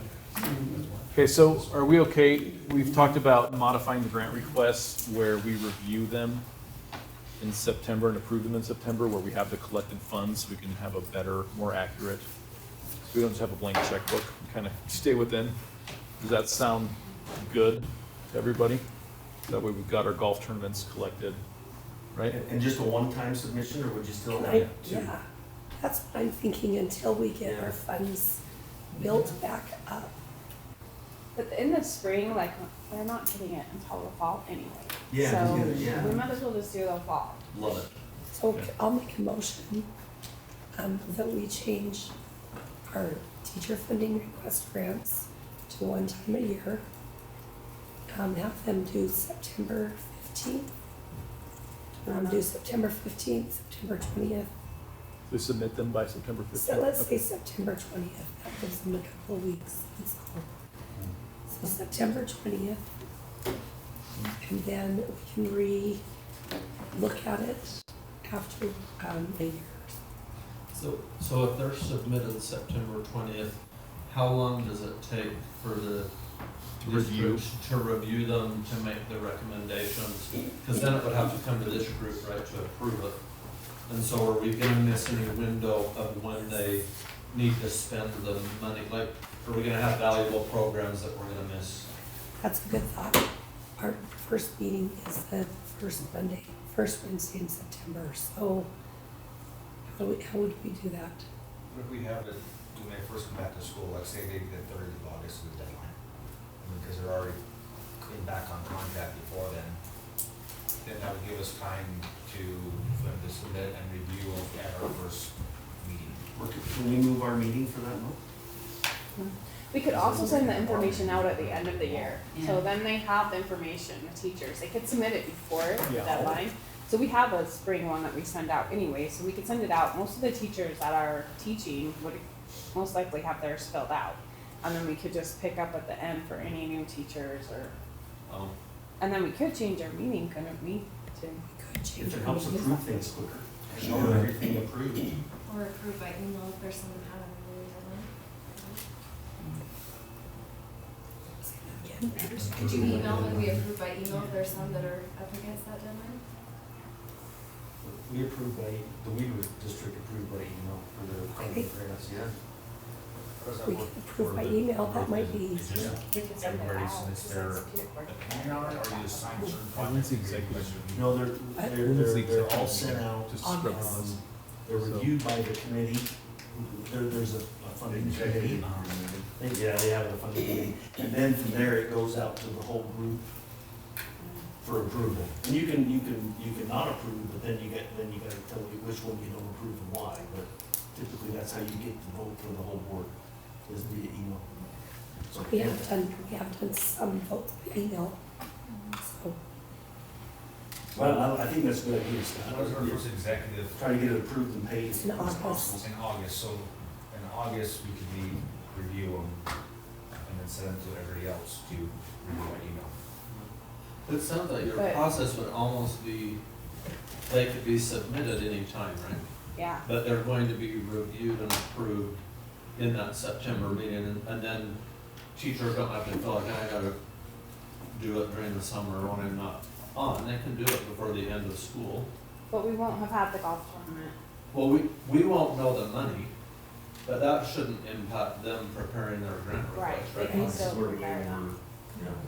Speaker 2: Okay, so are we okay? We've talked about modifying the grant requests where we review them in September and approve them in September, where we have the collected funds, so we can have a better, more accurate, we don't just have a blank checkbook, kind of stay within. Does that sound good to everybody? That way we've got our golf tournaments collected, right?
Speaker 1: And just a one-time submission, or would you still
Speaker 4: Can
Speaker 1: have
Speaker 4: I,
Speaker 1: two?
Speaker 4: yeah, that's what I'm thinking until we get our funds built back up.
Speaker 14: But in the spring, like, they're not getting it until the fall anyway.
Speaker 1: Yeah,
Speaker 14: So
Speaker 1: yeah.
Speaker 14: we might as well just do the fall.
Speaker 1: Love it.
Speaker 4: So I'll make a motion, that we change our teacher funding request grants to one time a year. Have them do September 15th. Do September 15th, September 20th.
Speaker 2: We submit them by September 15th?
Speaker 4: So let's
Speaker 2: Okay.
Speaker 4: say September 20th, that gives them a couple of weeks, that's all. So September 20th. And then we can look at it after, a year.
Speaker 10: So if they're submitted September 20th, how long does it take for the
Speaker 2: To review.
Speaker 10: districts to review them, to make the recommendations? Because then it would have to come to this group, right, to approve it. And so are we gonna miss any window of when they need to spend the money? Like, are we gonna have valuable programs that we're gonna miss?
Speaker 4: That's a good thought. Our first meeting is the first Wednesday in September, so how would we do that?
Speaker 16: What if we have it, when they first come back to school, like say maybe the 3rd of August is the deadline? I mean, because they're already been back on contact before then that would give us time for them to submit and review at our first meeting.
Speaker 1: Can we move our meeting for that month?
Speaker 14: We could also send the information out at the end of the year, so
Speaker 7: Yeah.
Speaker 14: then they have the information, the teachers, they could submit it before the
Speaker 2: Yeah.
Speaker 14: deadline. So we have a spring one that we send out anyway, so we could send it out, most of the teachers that are teaching would most likely have theirs filled out. And then we could just pick up at the end for any new teachers or, and then we could change our meeting, couldn't we, to,
Speaker 4: Could change
Speaker 1: If it
Speaker 4: our
Speaker 1: helps
Speaker 4: meeting.
Speaker 1: approve things quicker. Show everything approved.
Speaker 11: Or approved by email if there's someone had an earlier deadline.
Speaker 4: Again,
Speaker 11: Could you email when we approve by email if there's some that are up against that deadline?
Speaker 1: We approved by, the Weaver district approved by email for their funding grants, yeah.
Speaker 4: we can approve by email, that might be easier.
Speaker 16: Everybody submits their opinion on it, or you assign certain
Speaker 2: When's the
Speaker 16: projects?
Speaker 2: executive?
Speaker 1: No, they're all sent out.
Speaker 2: Just scrub
Speaker 4: August.
Speaker 2: those.
Speaker 1: They're reviewed by the committee. There's a funding committee. Yeah, they have a funding committee. And then from there, it goes out to the whole group for approval. And you can not approve, but then you gotta tell me which one you don't approve and why. But typically, that's how you get the vote for the whole board, is via email. So,
Speaker 4: We have done some votes by email, so.
Speaker 1: well, I think that's a good idea, Scott.
Speaker 16: What was our first executive?
Speaker 1: Try to get it approved and paid as
Speaker 4: In
Speaker 1: soon as
Speaker 4: August.
Speaker 1: possible.
Speaker 16: In August, so in August, we could review them and then send them to everybody else to review by email.
Speaker 10: It sounds like your
Speaker 14: But-
Speaker 10: process would almost be, they could be submitted anytime, right?
Speaker 14: Yeah,
Speaker 10: But they're going to be reviewed and approved in that September meeting, and then teachers don't have to feel like, I gotta do it during the summer when I'm not on, they can do it before the end of school.
Speaker 14: but we won't have had the golf tournament.
Speaker 10: Well, we won't know the money, but that shouldn't impact them preparing their grant
Speaker 14: Right,
Speaker 10: request,
Speaker 14: they
Speaker 10: right?
Speaker 14: can still prepare them.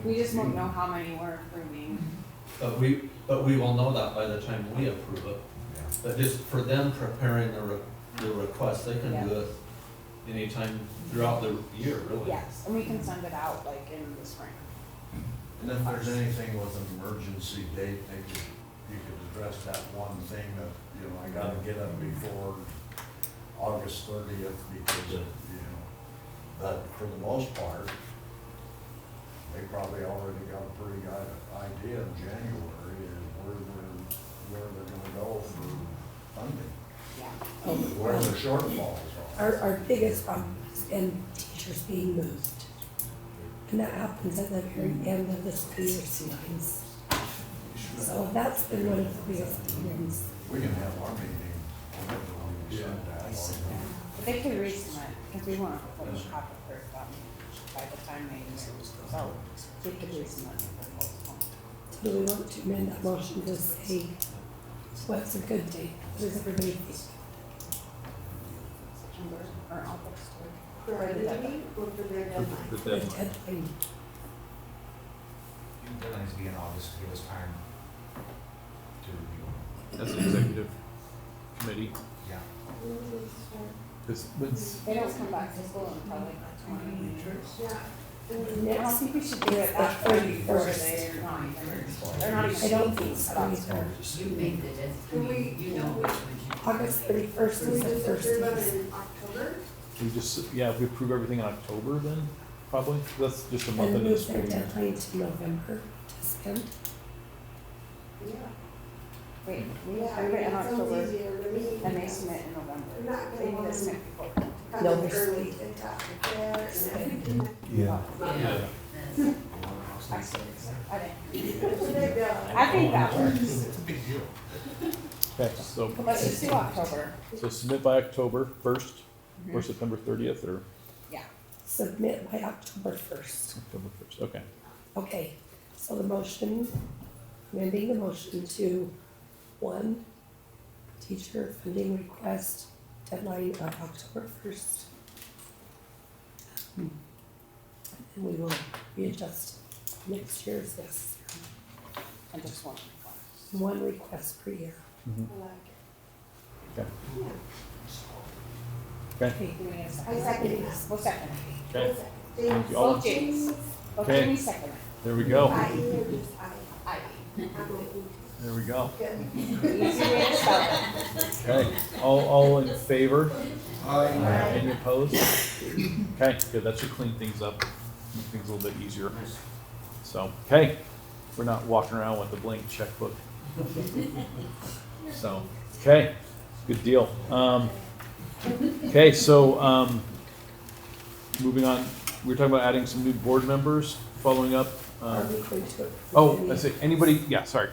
Speaker 14: We just won't know how many we're approving.
Speaker 10: But we will know that by the time we approve it. But just for them preparing the request, they can do it anytime throughout the year, really.
Speaker 14: Yes, and we can send it out like in the spring.
Speaker 5: And if there's anything with an emergency date, you could address that one thing that, you know, I gotta get them before August 30th because, you know, but for the most part, they probably already got a pretty good idea in January of where they're gonna go for funding,
Speaker 14: Yeah.
Speaker 5: where the shortfalls are.
Speaker 4: Our biggest problem has been teachers being moved. And that happens at the very end of the school year sometimes. So that's been one of the biggest problems.
Speaker 5: We can have our meeting whenever we decide that.
Speaker 14: But they can resubmit, because we won't have half approved them by the time they move, so they could resubmit.
Speaker 4: Do we want to amend that motion to say, what's a good date? What does everybody think?
Speaker 14: September or August
Speaker 13: For the meeting or for their deadline?
Speaker 2: The
Speaker 4: The
Speaker 2: deadline.
Speaker 4: deadline.
Speaker 16: Deadline to be in August, to give us time to review them.
Speaker 2: As an executive committee,
Speaker 16: Yeah.
Speaker 2: it's,
Speaker 14: They don't come back to school until like 20.
Speaker 13: Yeah.
Speaker 14: I don't think we should do it that early before they're not even in school. They're not even.
Speaker 4: I don't think so
Speaker 14: about
Speaker 4: either.
Speaker 14: school.
Speaker 7: You make the decision, you know which ones you.
Speaker 4: August 31st
Speaker 13: So we
Speaker 4: is the
Speaker 13: just
Speaker 4: first
Speaker 13: approve them
Speaker 4: day.
Speaker 13: in October?
Speaker 2: we just, yeah, if we approve everything in October, then probably, that's just a month
Speaker 4: And
Speaker 2: into the
Speaker 4: move
Speaker 2: school
Speaker 4: their
Speaker 2: year.
Speaker 4: deadline to November to spend.
Speaker 13: Yeah.
Speaker 14: Wait, we
Speaker 13: Yeah,
Speaker 14: approve it in
Speaker 13: that sounds
Speaker 14: October
Speaker 13: easier to me.
Speaker 14: and they submit in November.
Speaker 13: You're not
Speaker 14: They
Speaker 13: gonna
Speaker 14: need
Speaker 13: want
Speaker 14: to
Speaker 13: to
Speaker 14: submit before.
Speaker 13: come
Speaker 4: No,
Speaker 13: in
Speaker 4: they're
Speaker 13: early
Speaker 4: sweet.
Speaker 13: and talk to Claire and everything.
Speaker 12: Yeah.
Speaker 7: Yeah.
Speaker 14: I see. I didn't.
Speaker 13: It's a big deal.
Speaker 14: I think that works.
Speaker 16: It's a big deal.
Speaker 2: Okay, so,
Speaker 14: Let's just do October.
Speaker 2: so submit by October 1st or September 30th or
Speaker 14: Yeah.
Speaker 4: Submit by October 1st.
Speaker 2: October 1st, okay.
Speaker 4: Okay, so the motion, amending the motion to, 1, teacher funding request deadline of October 1st. And we will readjust next year as necessary.
Speaker 14: And just one request.
Speaker 4: 1 request per year.
Speaker 13: I like it.
Speaker 2: Okay.
Speaker 13: Yeah.
Speaker 2: Okay,
Speaker 14: Okay, do we need a
Speaker 13: I
Speaker 14: second?
Speaker 13: second it.
Speaker 14: We'll second it.
Speaker 2: okay,
Speaker 13: James,
Speaker 2: Thank you all.
Speaker 14: Both James. Both
Speaker 2: Okay.
Speaker 14: Jamie second it.
Speaker 2: there we go,
Speaker 13: I, or just I?
Speaker 14: Aye.
Speaker 2: there we go.
Speaker 13: Good.
Speaker 14: Easy way to spell it.
Speaker 2: Okay, all in favor?
Speaker 5: Aye.
Speaker 2: Any opposed? Okay, good, that should clean things up, make things a little bit easier. So, okay, we're not walking around with a blank checkbook. So, okay, good deal. Okay, so, moving on, we were talking about adding some new board members, following up.
Speaker 4: Are we going to approve
Speaker 2: Oh,
Speaker 4: any-
Speaker 2: I see, anybody, yeah, sorry.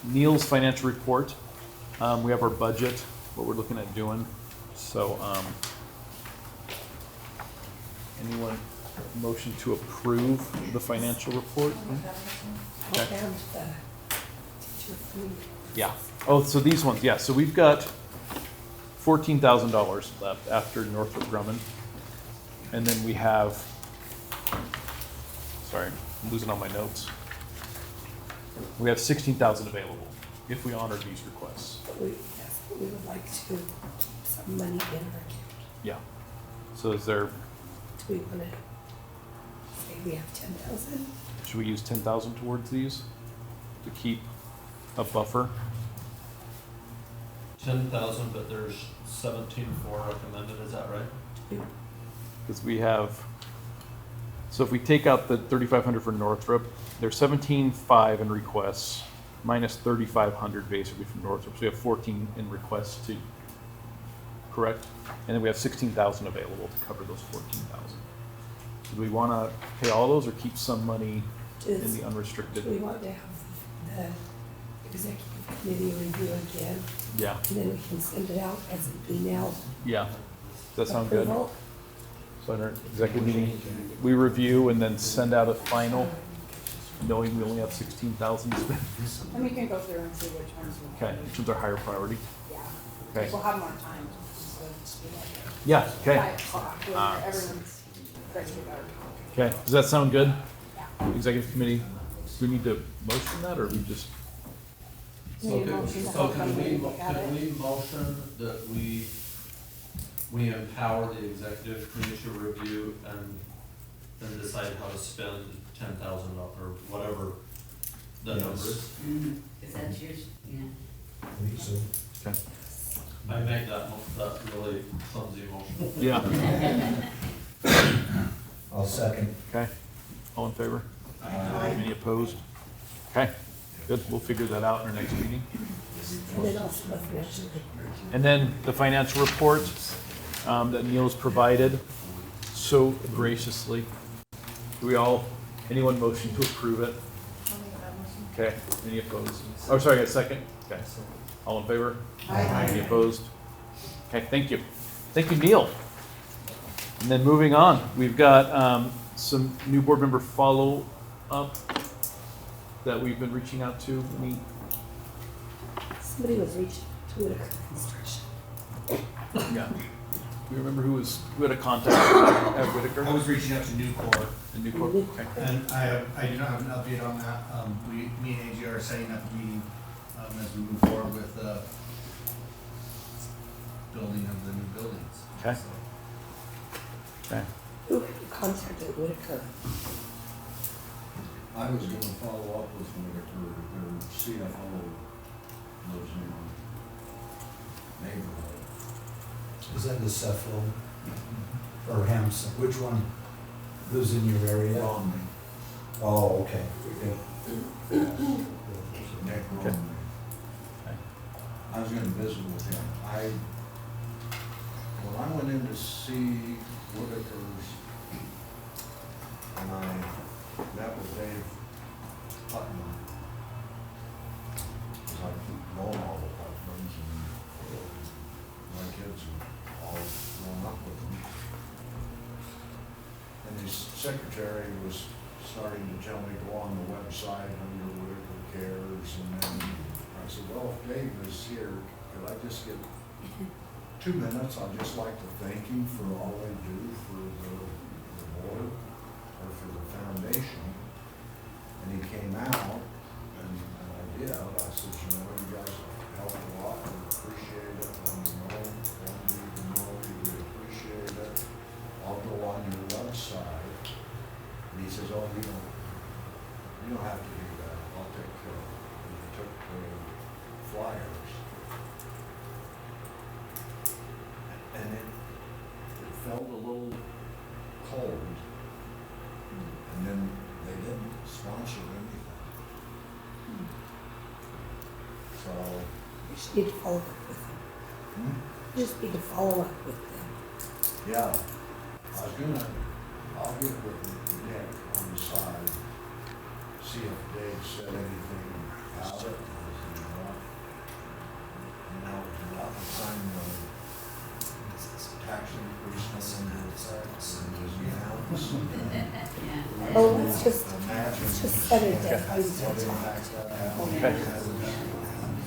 Speaker 2: Neil's financial report, we have our budget, what we're looking at doing, so, anyone motion to approve the financial report? Okay.
Speaker 4: And the teacher funding.
Speaker 2: Yeah, oh, so these ones, yeah, so we've got $14,000 left after Northrop Grumman. And then we have, sorry, I'm losing all my notes. We have 16,000 available if we honor these requests.
Speaker 4: Yes, we would like to keep some money in our account.
Speaker 2: Yeah. So is there,
Speaker 4: Do we wanna say we have 10,000?
Speaker 2: should we use 10,000 towards these to keep a buffer?
Speaker 10: 10,000, but there's 17,400 recommended, is that right?
Speaker 2: Because we have, so if we take out the 3,500 for Northrop, there's 17,500 in requests, minus 3,500 basically from Northrop. So we have 14 in requests to, correct? And then we have 16,000 available to cover those 14,000. Do we want to pay all those or keep some money in the unrestricted?
Speaker 4: Do we want to have the executive committee review again?
Speaker 2: Yeah,
Speaker 4: And then we can send it out as an email
Speaker 2: yeah. Does that sound good?
Speaker 4: approval?
Speaker 2: So in our executive meeting, we review and then send out a final, knowing we only have 16,000 to spend.
Speaker 14: And we can go through and see which ones we
Speaker 2: Okay, which ones are higher priority?
Speaker 14: Yeah.
Speaker 2: Okay.
Speaker 14: We'll have more time. So just be like
Speaker 2: Yeah, okay.
Speaker 14: 5 o'clock when everyone's ready to go.
Speaker 2: Okay, does that sound good? Executive committee, do we need to motion that or we just?
Speaker 14: Need a motion to help them look at
Speaker 10: Can
Speaker 14: it?
Speaker 10: we motion that we empower the executive committee to review and then decide how to spend 10,000 or whatever the number is?
Speaker 7: Is that yours? Yeah.
Speaker 12: I think so.
Speaker 2: Okay.
Speaker 10: I make that really clumsy motion.
Speaker 2: Yeah.
Speaker 12: I'll second.
Speaker 2: Okay, all in favor? Any opposed? Okay, good, we'll figure that out in our next meeting.
Speaker 4: And then also the financial report.
Speaker 2: And then the financial report that Neil's provided so graciously. Do we all, anyone motion to approve it? Okay, any opposed? Oh, sorry, I got a second? Okay, all in favor? Any opposed? Okay, thank you. Thank you, Neil. And then moving on, we've got some new board member follow-up that we've been reaching out to.
Speaker 4: Somebody was reaching to Whitaker Construction.
Speaker 2: Yeah. Do you remember who had a contact at Whitaker?
Speaker 9: I was reaching out to Newcore,
Speaker 2: And Newport? Okay.
Speaker 9: and I do not have an update on that. Me and AG are setting up a meeting, as we move forward with the building of the new buildings.
Speaker 2: Okay.
Speaker 9: So,
Speaker 2: Okay.
Speaker 4: Who contacted Whitaker?
Speaker 5: I was gonna follow up with Whitaker, their CFO lives in our neighborhood.
Speaker 12: Is that the Ceflo or Hampson? Which one lives in your area?
Speaker 5: Romney.
Speaker 12: Oh, okay.
Speaker 5: Nick
Speaker 2: Okay.
Speaker 5: Romney. I was gonna visit with him. When I went in to see Whitaker's, and I met with Dave Putnam, because I've known all the Putnams, and my kids have all grown up with them. And his secretary was starting to tell me, go on the website under Whitaker Cares, and then I said, well, if Dave is here, could I just get 2 minutes? I'd just like to thank him for all they do for the board, or for the foundation. And he came out, and I did, I said, you know, you guys have helped a lot, and appreciate it, and you know, you really appreciate it. I'll go on your website. And he says, oh, you don't have to do that, I'll take care of it. And he took the flyers. And it felt a little cold. And then they didn't sponsor anything. So,
Speaker 4: We just need to follow up with them. We just need to follow up with them.
Speaker 5: yeah, I'll get with Nick on the side, see if Dave said anything about it. You know, not to sign the tax increase under
Speaker 7: Yeah.
Speaker 4: Oh, let's just set a deadline to
Speaker 5: what
Speaker 4: talk.
Speaker 5: impact that has.
Speaker 2: Okay.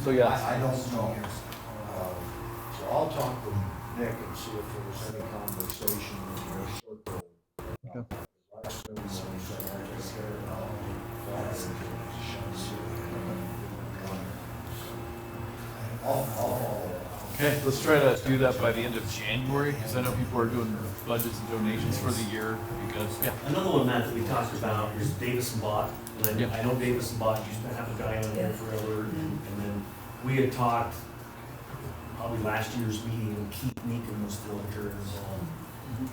Speaker 2: So yeah,
Speaker 5: I don't know. So I'll talk with Nick and see if there was any conversation in their circle
Speaker 2: Okay, let's try to do that by the end of January, because I know people are doing budgets and donations for the year, because, yeah.
Speaker 1: Another one, Matt, that we talked about is Davis and Bott. And
Speaker 2: Yeah.
Speaker 1: I know Davis and Bott used to have a guy on there forever, and then we had talked, probably last year's meeting, when Keith Meekin was still here,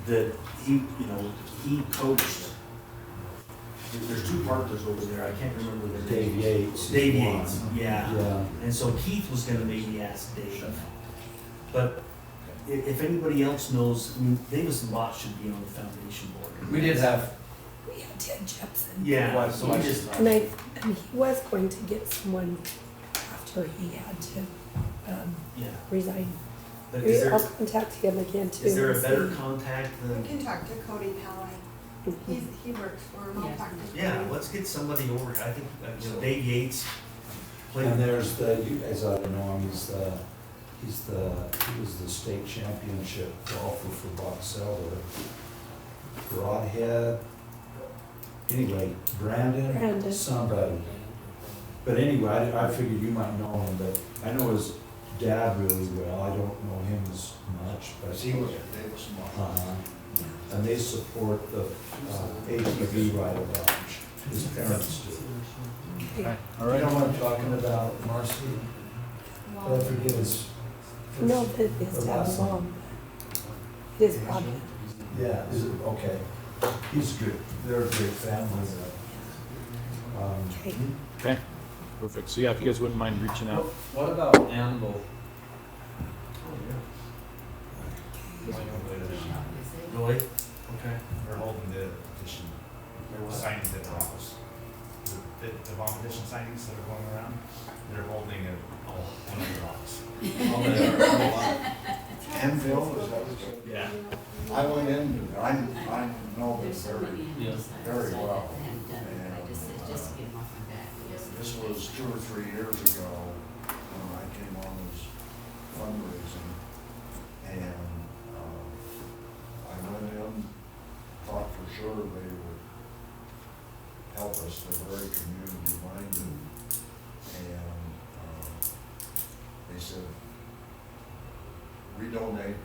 Speaker 1: that he, he coached, there's two partners over there, I can't remember their
Speaker 12: Dave
Speaker 1: names.
Speaker 12: Yates.
Speaker 1: Dave
Speaker 12: is
Speaker 1: Yates,
Speaker 12: one.
Speaker 1: yeah.
Speaker 12: Yeah.
Speaker 1: And so Keith was gonna maybe ask Dave. But if anybody else knows, I mean, Davis and Bott should be on the foundation board.
Speaker 8: We did have,
Speaker 4: We had Ted Jepson.
Speaker 1: Yeah, so we just,
Speaker 4: And he was going to get someone after he had to,
Speaker 1: yeah.
Speaker 4: resign.
Speaker 1: But is
Speaker 4: I'll
Speaker 1: there,
Speaker 4: contact him again too.
Speaker 1: is there a
Speaker 4: and
Speaker 1: better
Speaker 4: see.
Speaker 1: contact
Speaker 13: We
Speaker 1: than?
Speaker 13: can talk to Cody Pally. He works for him. I'll talk to
Speaker 1: Yeah,
Speaker 13: Cody.
Speaker 1: let's get somebody over, I think, Dave Yates. played-
Speaker 12: And there's the, you guys ought to know him, he was the state championship golfer for Box Elder. Broadhead, anyway,
Speaker 4: Brandon.
Speaker 12: somebody. But anyway, I figured you might know him, but I know his dad really well, I don't know him as much, but
Speaker 5: He was at Davis and Bott.
Speaker 12: and they support the ATV ride along, his parents do.
Speaker 4: Okay.
Speaker 2: All
Speaker 12: You
Speaker 2: right.
Speaker 12: know what I'm talking about, Marcy? I forget his.
Speaker 4: No, that his
Speaker 12: the
Speaker 4: dad's
Speaker 12: last name.
Speaker 4: mom. His brother.
Speaker 12: Yeah, is it, okay, he's good, they're a great family.
Speaker 4: Okay.
Speaker 2: Okay, perfect. So yeah, if you guys wouldn't mind reaching out.
Speaker 8: what about animal?
Speaker 1: Really? Okay.
Speaker 16: They're holding the petition, signings at their office. The bomb petition signings that are going around, they're holding it all in their office.
Speaker 5: Anvil, is that what you?
Speaker 1: Yeah.
Speaker 5: I went in, I know this very well. This was 2 or 3 years ago, when I came on as fundraising, and, I went in, thought for sure they would help us, they're very community minded, and, they said, we donate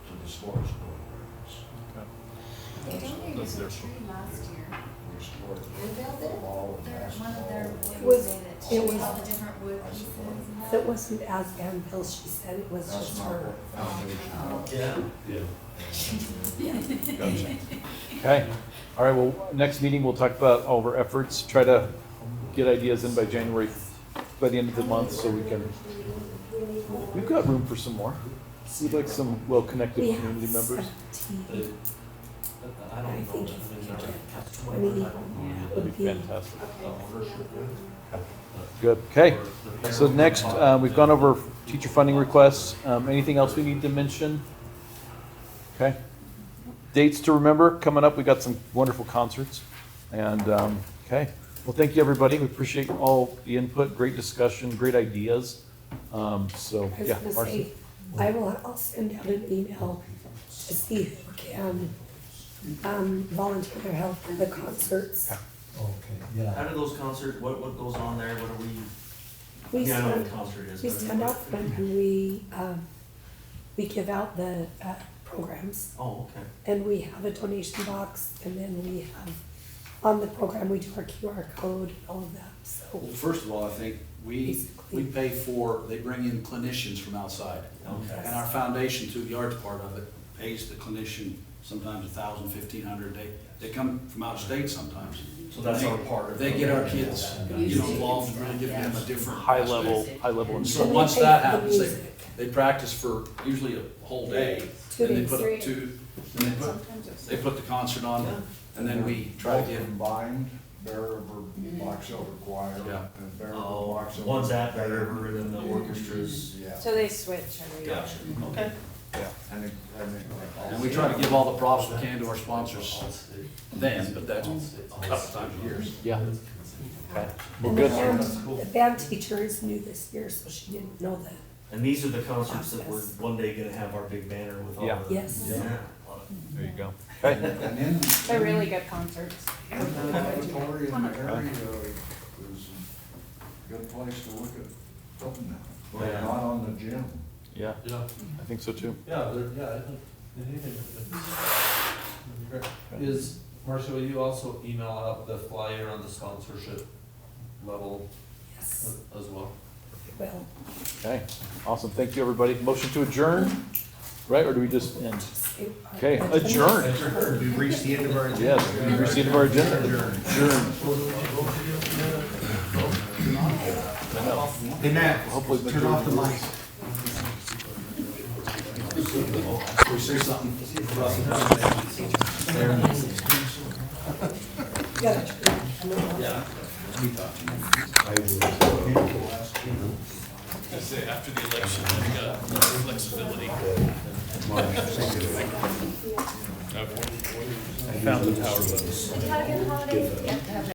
Speaker 5: to the sports programs.
Speaker 11: They donated
Speaker 2: That's
Speaker 11: a
Speaker 2: their-
Speaker 11: tree last year.
Speaker 5: We support
Speaker 11: Anvil did?
Speaker 5: football and
Speaker 11: They're one of
Speaker 5: basketball.
Speaker 11: their,
Speaker 4: It
Speaker 11: what
Speaker 4: was-
Speaker 11: was it,
Speaker 4: it
Speaker 11: all
Speaker 4: was-
Speaker 11: the different wood
Speaker 5: I
Speaker 11: pieces
Speaker 5: support it.
Speaker 11: and
Speaker 4: It
Speaker 11: that.
Speaker 4: wasn't as Anvil, she said, it was
Speaker 5: That's
Speaker 4: just
Speaker 5: not
Speaker 4: her.
Speaker 5: what foundation.
Speaker 1: Yeah.
Speaker 2: Gotcha. Okay, all right, well, next meeting, we'll talk about all of our efforts, try to get ideas in by January, by the end of the month, so we can, we've got room for some more. We'd like some well-connected
Speaker 4: We
Speaker 2: community
Speaker 4: have
Speaker 2: members.
Speaker 4: 17.
Speaker 1: I
Speaker 4: I
Speaker 1: don't know.
Speaker 4: think if we get 20
Speaker 2: That'd
Speaker 4: would
Speaker 2: be
Speaker 4: be.
Speaker 2: fantastic. Good, okay. So next, we've gone over teacher funding requests. Anything else we need to mention? Okay. Dates to remember, coming up, we got some wonderful concerts. And, okay. Well, thank you, everybody. We appreciate all the input, great discussion, great ideas. So,
Speaker 4: I was
Speaker 2: yeah,
Speaker 4: gonna
Speaker 2: Marcy.
Speaker 4: say, I'll send out an email to see who can, volunteer their help for the concerts.
Speaker 12: Okay, yeah.
Speaker 1: How do those concerts, what goes on there, what are we,
Speaker 4: We
Speaker 1: yeah, I know what
Speaker 4: stand,
Speaker 1: the concert is.
Speaker 4: we
Speaker 1: but-
Speaker 4: stand out front and we give out the, programs.
Speaker 1: Oh, okay.
Speaker 4: And we have a donation box, and then we have, on the program, we do our QR code and all of that, so.
Speaker 3: Well, first of all, I think we pay for, they bring in clinicians from outside.
Speaker 1: Okay.
Speaker 3: And our foundation, through the arts part of it, pays the clinician sometimes $1,000, $1,500. They come from out of state sometimes.
Speaker 1: So that's our part of it.
Speaker 3: They get our kids, involved, and really give them a different.
Speaker 2: High level
Speaker 3: And so
Speaker 2: instruction.
Speaker 3: once
Speaker 4: pay
Speaker 3: that
Speaker 4: for the
Speaker 3: happens,
Speaker 4: music.
Speaker 3: they practice for usually a whole day.
Speaker 4: 2
Speaker 3: And they
Speaker 4: days.
Speaker 3: put up they put the concert on, and then we try to
Speaker 5: Both
Speaker 3: get,
Speaker 5: combined, Bear River Box Elder Choir
Speaker 3: Yeah.
Speaker 5: and Bear River
Speaker 1: Oh,
Speaker 5: Box Elder.
Speaker 1: one's at Bear River and then the orchestra's.
Speaker 5: Yeah.
Speaker 14: So they switch every year.
Speaker 1: Gotcha, okay.
Speaker 5: And
Speaker 3: and we try to give all the props we can to our sponsors then, but that's a couple times a year.
Speaker 2: Yeah. Okay. Well,
Speaker 4: And
Speaker 2: good.
Speaker 4: the band teacher is new this year, so she didn't know that.
Speaker 1: And these are the concerts that we're one day gonna have our big banner with all
Speaker 2: Yeah.
Speaker 1: the.
Speaker 4: Yes.
Speaker 1: Yeah.
Speaker 2: There you go. Okay.
Speaker 5: And in,
Speaker 14: They're really good concerts.
Speaker 5: in the auditorium area is a good place to look at something now.
Speaker 1: Yeah.
Speaker 5: Not on the gym.
Speaker 2: Yeah,
Speaker 10: Yeah,
Speaker 2: I think so too.
Speaker 10: yeah, I think anything. Is, Marcia, will you also email out the flyer on the sponsorship level
Speaker 4: Yes,
Speaker 10: as well?
Speaker 4: well,
Speaker 2: Okay, awesome. Thank you, everybody. Motion to adjourn, right? Or do we just end? Okay, adjourn.
Speaker 9: We've reached the end of our agenda.
Speaker 2: Yes, we've reached the end of our agenda. Adjourn. I know.
Speaker 9: Hey, Matt,
Speaker 2: Hopefully the
Speaker 9: turn off the mic.
Speaker 3: We say something.
Speaker 2: I say after the election, we got flexibility. Okay. I found the power button.
Speaker 11: Have a good holiday.